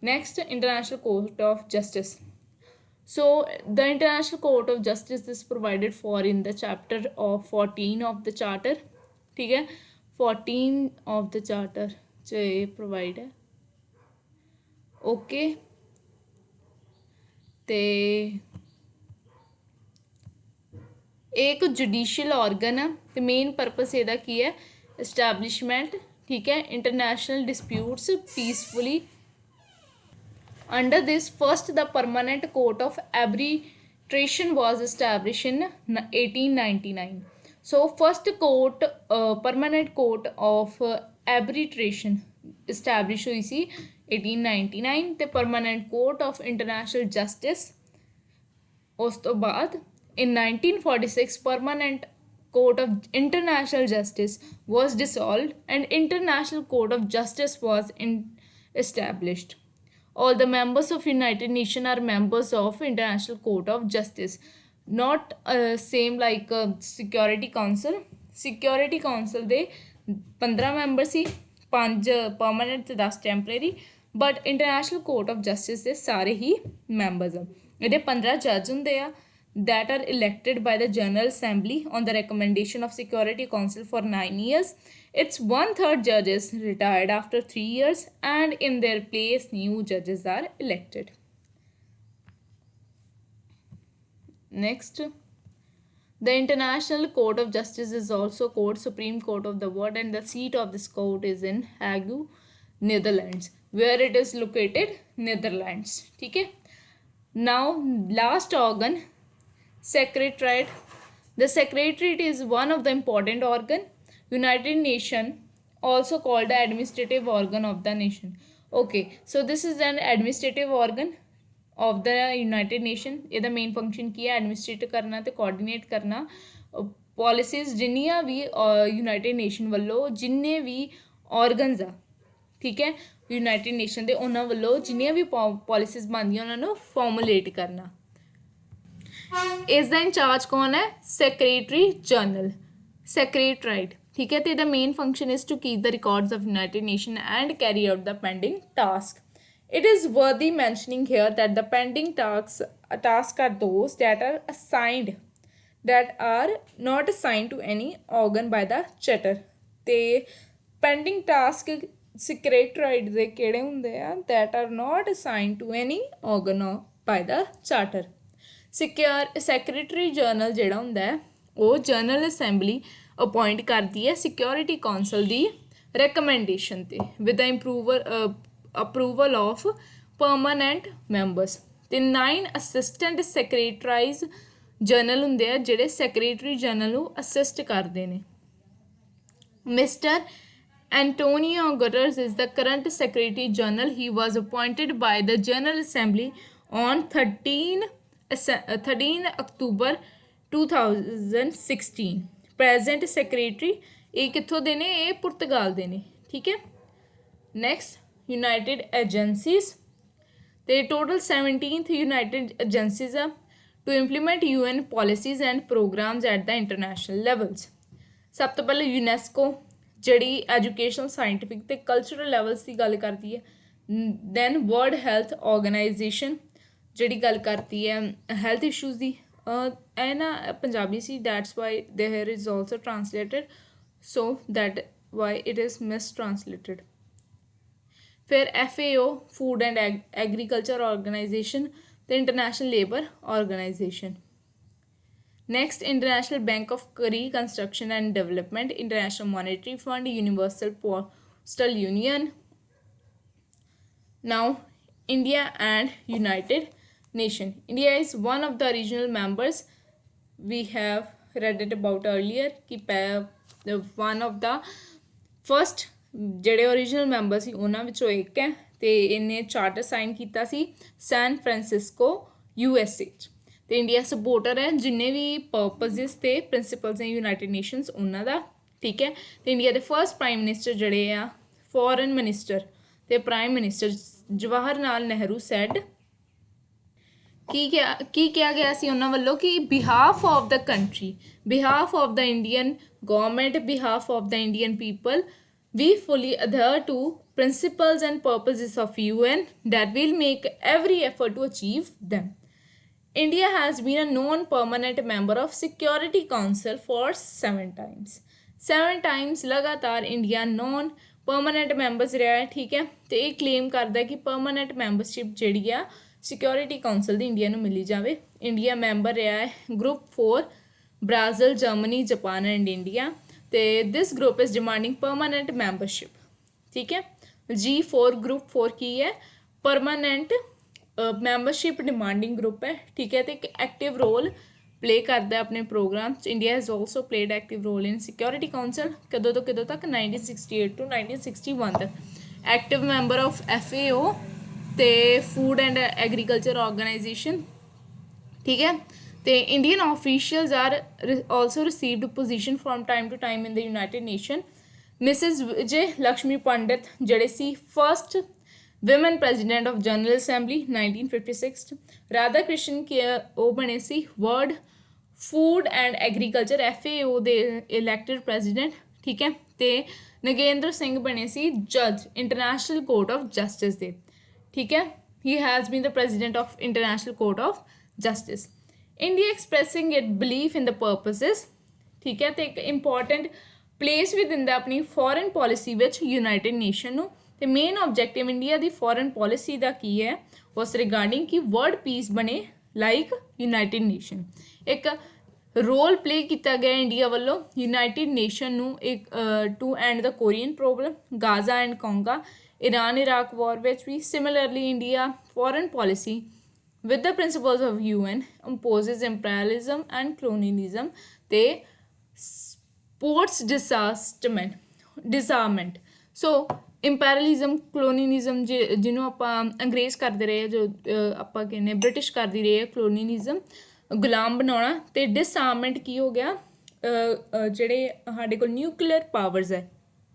Next, International Court of Justice. So the International Court of Justice is provided for in the chapter of 14 of the charter, ठीक है, 14 of the charter च provide है, okay। ਤੇ एक judicial organ है, तो main purpose ਇਹਦਾ ਕੀ ਹੈ, एस्टैब्लिशमेंट, ठीक है, international disputes peacefully. Under this, first the Permanent Court of Arbitration was established in 1899. So first court, Permanent Court of Arbitration established हुई सी 1899 ਤੇ Permanent Court of International Justice ਉਸ ਤੋਂ ਬਾਅਦ in 1946 Permanent Court of International Justice was dissolved and International Court of Justice was established. All the members of United Nations are members of International Court of Justice. Not same like Security Council. Security Council ਦੇ 15 member ਸੀ, 5 permanent ਤੇ 10 temporary, but international Court of justice ਦੇ ਸਾਰੇ ਹੀ members ਆ। ਇਹਦੇ 15 ਜੱਜ ਹੁੰਦੇ ਆ that are elected by the General Assembly on the recommendation of Security Council for 9 years. Its 1/3 judges retired after 3 years and in their place new judges are elected. Next, the International Court of Justice is also called Supreme Court of the world and the seat of this court is in Hague, Netherlands, where it is located, Netherlands, ठीक है। Now last organ, Secretariat. The Secretariat is one of the important organ, United Nation, also called the administrative organ of the nation. Okay, so this is an administrative organ of the United Nation. ਇਹਦਾ main function ਕੀ ਹੈ, ਐਡਮਿਨਿਸਟ੍ਰੇਟ ਕਰਨਾ ਤੇ coordinate ਕਰਨਾ policies ਜਿੰਨੀਆਂ ਵੀ United nation ਵੱਲੋਂ ਜਿੰਨੇ ਵੀ organs ਆ, ਠੀਕ ਹੈ, ਯੂਨਾਈਟਿਡ ਨੇਸ਼ਨ ਦੇ ਉਹਨਾਂ ਵੱਲੋਂ ਜਿੰਨੀਆਂ ਵੀ ਪੋਲਿਸੀਜ਼ ਬਣਦੀਆਂ ਉਹਨਾਂ ਨੂੰ ਫਾਰਮੂਲੇਟ ਕਰਨਾ। ਇਸ ਦਾ ਇੰਚਾਰਜ ਕੌਣ ਹੈ, ਸੈਕਟਰੀ ਜਨਰਲ, ਸੈਕਟਰੀਏਟ, ਠੀਕ ਹੈ। ਤੇ ਇਹਦਾ main function is to keep the records of United Nation and carry out the pending task. It is worthy mentioning here that the pending tasks are those that are assigned, that are not assigned to any organ by the charter. ਤੇ pending task secretariat ਦੇ ਕਿਹੜੇ ਹੁੰਦੇ ਆ, that are not assigned to any organ by the charter. Secretary general ਜਿਹੜਾ ਹੁੰਦਾ ਹੈ ਉਹ general assembly appoint ਕਰਦੀ ਹੈ ਸਿਕਿਉਰਿਟੀ ਕੌਂਸਲ ਦੀ ਰეკਮੈਂਡੇਸ਼ਨ 'ਤੇ with the approval of permanent members. ਤੇ 9 ਅਸਿਸਟੈਂਟ ਸੈਕਟਰੀਜ਼ ਜਨਰਲ ਹੁੰਦੇ ਆ ਜਿਹੜੇ ਸੈਕਟਰੀ ਜਨਰਲ ਨੂੰ ਅਸਿਸਟ ਕਰਦੇ ਨੇ। Mister Antonio Guterres is the current Secretary General. He was appointed by the General Assembly on 13 October 2016. Present Secretary ਇਹ ਕਿੱਥੋਂ ਦੇ ਨੇ, ਇਹ ਪੁਰਤਗਾਲ ਦੇ ਨੇ, ਠੀਕ ਹੈ। Next, United Agencies. The total 17th United Agencies are to implement UN policies and programs at the international levels. ਸਭ ਤੋਂ ਪਹਿਲਾਂ UNESCO ਜਿਹੜੀ ਐਜੂਕੇਸ਼ਨਲ, ਸਾਇੰਟਿਫਿਕ ਤੇ ਕਲਚਰਲ ਲੈਵਲਸ ਦੀ ਗੱਲ ਕਰਦੀ ਹੈ। ਦੈਨ ਵਰਲਡ ਹੈਲਥ ਆਰਗੇਨਾਈਜੇਸ਼ਨ ਜਿਹੜੀ ਗੱਲ ਕਰਤੀ ਹੈ ਹੈਲਥ ਇਸ਼ੂਜ਼ ਦੀ ਇਹ ਨਾ ਪੰਜਾਬੀ ਸੀ that's why there is also translated so that why it is mistranslated ਫਿਰ FAO Food and Agriculture Organization ਤੇ International Labour Organization Next, International Bank of Reconstruction and Development, International Monetary Fund, Universal Postal Union. Now, India and United Nations. India is one of the regional members. We have read it about earlier. One of the first ਜਿਹੜੇ original member ਸੀ ਉਹਨਾਂ ਵਿੱਚੋਂ ਇੱਕ ਹੈ ਅਤੇ ਇਹਨੇ charter sign ਕੀਤਾ ਸੀ San Francisco USA 'ਚ ਅਤੇ ਇੰਡੀਆ ਸਪੋਰਟਰ ਹੈ ਜਿੰਨੇ ਵੀ ਪਰਪਸਿਸ ਅਤੇ ਪ੍ਰਿੰਸੀਪਲਸ ਹੈ ਯੂਨਾਈਟਿਡ ਨੇਸ਼ਨਸ ਉਹਨਾਂ ਦਾ ਠੀਕ ਹੈ ਅਤੇ ਇੰਡੀਆ ਦੇ ਫਸਟ ਪ੍ਰਾਈਮ ਮਿਨਿਸਟਰ ਜਿਹੜੇ ਆ ਫੋਰਨ ਮਿਨਿਸਟਰ ਅਤੇ prime minister Jawahar Lal Nehru sad ਕੀ ਕਿਹਾ ਗਿਆ ਸੀ ਉਹਨਾਂ ਵੱਲੋਂ ਕਿ behalf of the country behalf of the Indian government behalf of the Indian people we fully adhere to principles and purposes of UN that will make every effort to achieve them. India has been a non-permanent member of Security Council for 7 times. 7 times ਲਗਾਤਾਰ India non permanent members ਰਿਹਾ ਹੈ ਠੀਕ ਹੈ ਅਤੇ ਇਹ claim ਕਰਦਾ ਕਿ permanent membership ਜਿਹੜੀ ਆ ਸਿਕਿਉਰਿਟੀ ਕਾਊਂਸਲ ਦੀ ਇੰਡੀਆ ਨੂੰ ਮਿਲੀ ਜਾਵੇ ਇੰਡੀਆ ਮੈਂਬਰ ਰਿਹਾ ਹੈ group 4 Brazil Germany Japan and India ਅਤੇ this group is demanding permanent membership ਠੀਕ ਹੈ G4 ਗਰੁੱਪ 4 ਕੀ ਹੈ ਪਰਮਾਨੈਂਟ ਮੈਂਬਰਸ਼ਿਪ ਡਿਮਾਂਡਿੰਗ ਗਰੁੱਪ ਹੈ ਠੀਕ ਹੈ ਅਤੇ ਇੱਕ ਐਕਟਿਵ ਰੋਲ ਪਲੇ ਕਰਦਾ ਆਪਣੇ ਪ੍ਰੋਗਰਾਮ 'ਚ India has also played active role in Security Council ਕਦੋਂ ਤੋਂ ਕਦੋਂ ਤੱਕ 1968 to 1961 ਤੱਕ ਐਕਟਿਵ ਮੈਂਬਰ ਆਫ FAO ਅਤੇ ਫੂਡ ਐਂਡ ਐਗਰੀਕਲਚਰ ਆਰਗੇਨਾਈਜੇਸ਼ਨ ਠੀਕ ਹੈ ਅਤੇ Indian officials are also received position from time to time in the United Nation Mrs Vijay Lakshmi Pandit ਜਿਹੜੇ ਸੀ first women president of General Assembly 1956 Radha Krishnan ਉਹ ਬਣੇ ਸੀ World Food and Agriculture FAO ਦੇ ਇਲੈਕਟਡ ਪ੍ਰੈਜ਼ੀਡੈਂਟ ਠੀਕ ਹੈ ਅਤੇ ਨਗੇਂਦਰ ਸਿੰਘ ਬਣੇ ਸੀ ਜੱਜ ਇੰਟਰਨੈਸ਼ਨਲ ਕੋਰਟ ਆਫ ਜਸਟਿਸ ਦੇ ਠੀਕ ਹੈ he has been the president of International Court of Justice India expressing it belief in the purposes ਠੀਕ ਹੈ ਅਤੇ ਇੱਕ ਇੰਪੋਰਟੈਂਟ ਪਲੇਸ ਵੀ ਦਿੰਦਾ ਆਪਣੀ ਫੋਰਨ ਪੋਲਿਸੀ ਵਿੱਚ ਯੂਨਾਈਟਿਡ ਨੇਸ਼ਨ ਨੂੰ ਅਤੇ ਮੇਨ ਓਬਜੈਕਟਿਵ ਇੰਡੀਆ ਦੀ ਫੋਰਨ ਪੋਲਿਸੀ ਦਾ ਕੀ ਹੈ ਉਸ ਰਿਗਾਰਡਿੰਗ ਕਿ ਵਰਲਡ ਪੀਸ ਬਣੇ ਲਾਈਕ ਯੂਨਾਈਟਿਡ ਨੇਸ਼ਨ ਇੱਕ ਰੋਲ ਪਲੇ ਕੀਤਾ ਗਿਆ ਇੰਡੀਆ ਵੱਲੋਂ ਯੂਨਾਈਟਿਡ ਨੇਸ਼ਨ ਨੂੰ ਇੱਕ to end the Korean problem Gaza and Congo Iran Iraq war ਵਿੱਚ ਵੀ similarly India foreign policy with the principles of UN opposes imperialism and colonialism ਤੇ supports disarmament so imperialism colonialism ਜਿਹਨੂੰ ਆਪਾਂ ਅੰਗਰੇਜ਼ ਕਰਦੇ ਰਹੇ ਜੋ ਆਪਾਂ ਕਹਿੰਦੇ ਬ੍ਰਿਟਿਸ਼ ਕਰਦੀ ਰਹੇ colonialism ਗੁਲਾਮ ਬਣਾਉਣਾ ਅਤੇ disarmament ਕੀ ਹੋ ਗਿਆ ਜਿਹੜੇ ਸਾਡੇ ਕੋਲ ਨਿਊਕਲੀਅਰ ਪਾਵਰਸ ਹੈ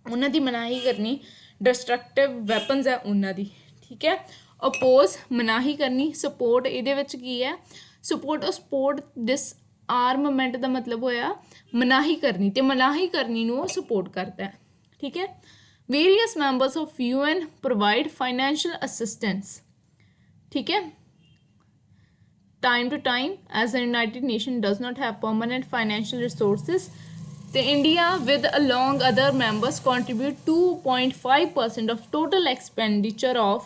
ਉਹਨਾਂ ਦੀ ਮਨਾਹੀ ਕਰਨੀ ਡਿਸਟਰਕਟਿਵ ਵੈਪਨਸ ਹੈ ਉਹਨਾਂ ਦੀ ਠੀਕ ਹੈ ਅਪੋਜ਼ ਮਨਾਹੀ ਕਰਨੀ ਸਪੋਰਟ ਇਹਦੇ ਵਿੱਚ ਕੀ ਹੈ ਸਪੋਰਟ ਡਿਸਆਰਮਮੈਂਟ ਦਾ ਮਤਲਬ ਹੋਇਆ ਮਨਾਹੀ ਕਰਨੀ ਅਤੇ ਮਨਾਹੀ ਕਰਨੀ ਨੂੰ ਉਹ ਸਪੋਰਟ ਕਰਦਾ ਹੈ ਠੀਕ ਹੈ various members of UN provide financial assistance ਠੀਕ ਹੈ time to time as the United Nations does not have permanent financial resources the India with along other members contribute 2.5% of total expenditure of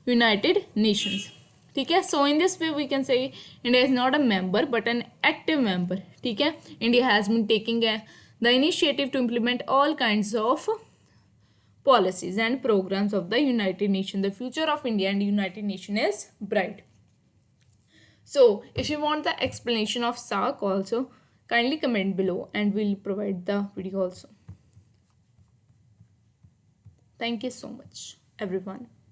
United Nations ठीक है so in this way we can say India is not a member but an active member ठीक है India has been taking the initiative to implement all kinds of policies and programs of the United Nations the future of India and United Nations is bright. So if you want the explanation of SAARC also kindly comment below and we'll provide the video also. Thank you so much everyone.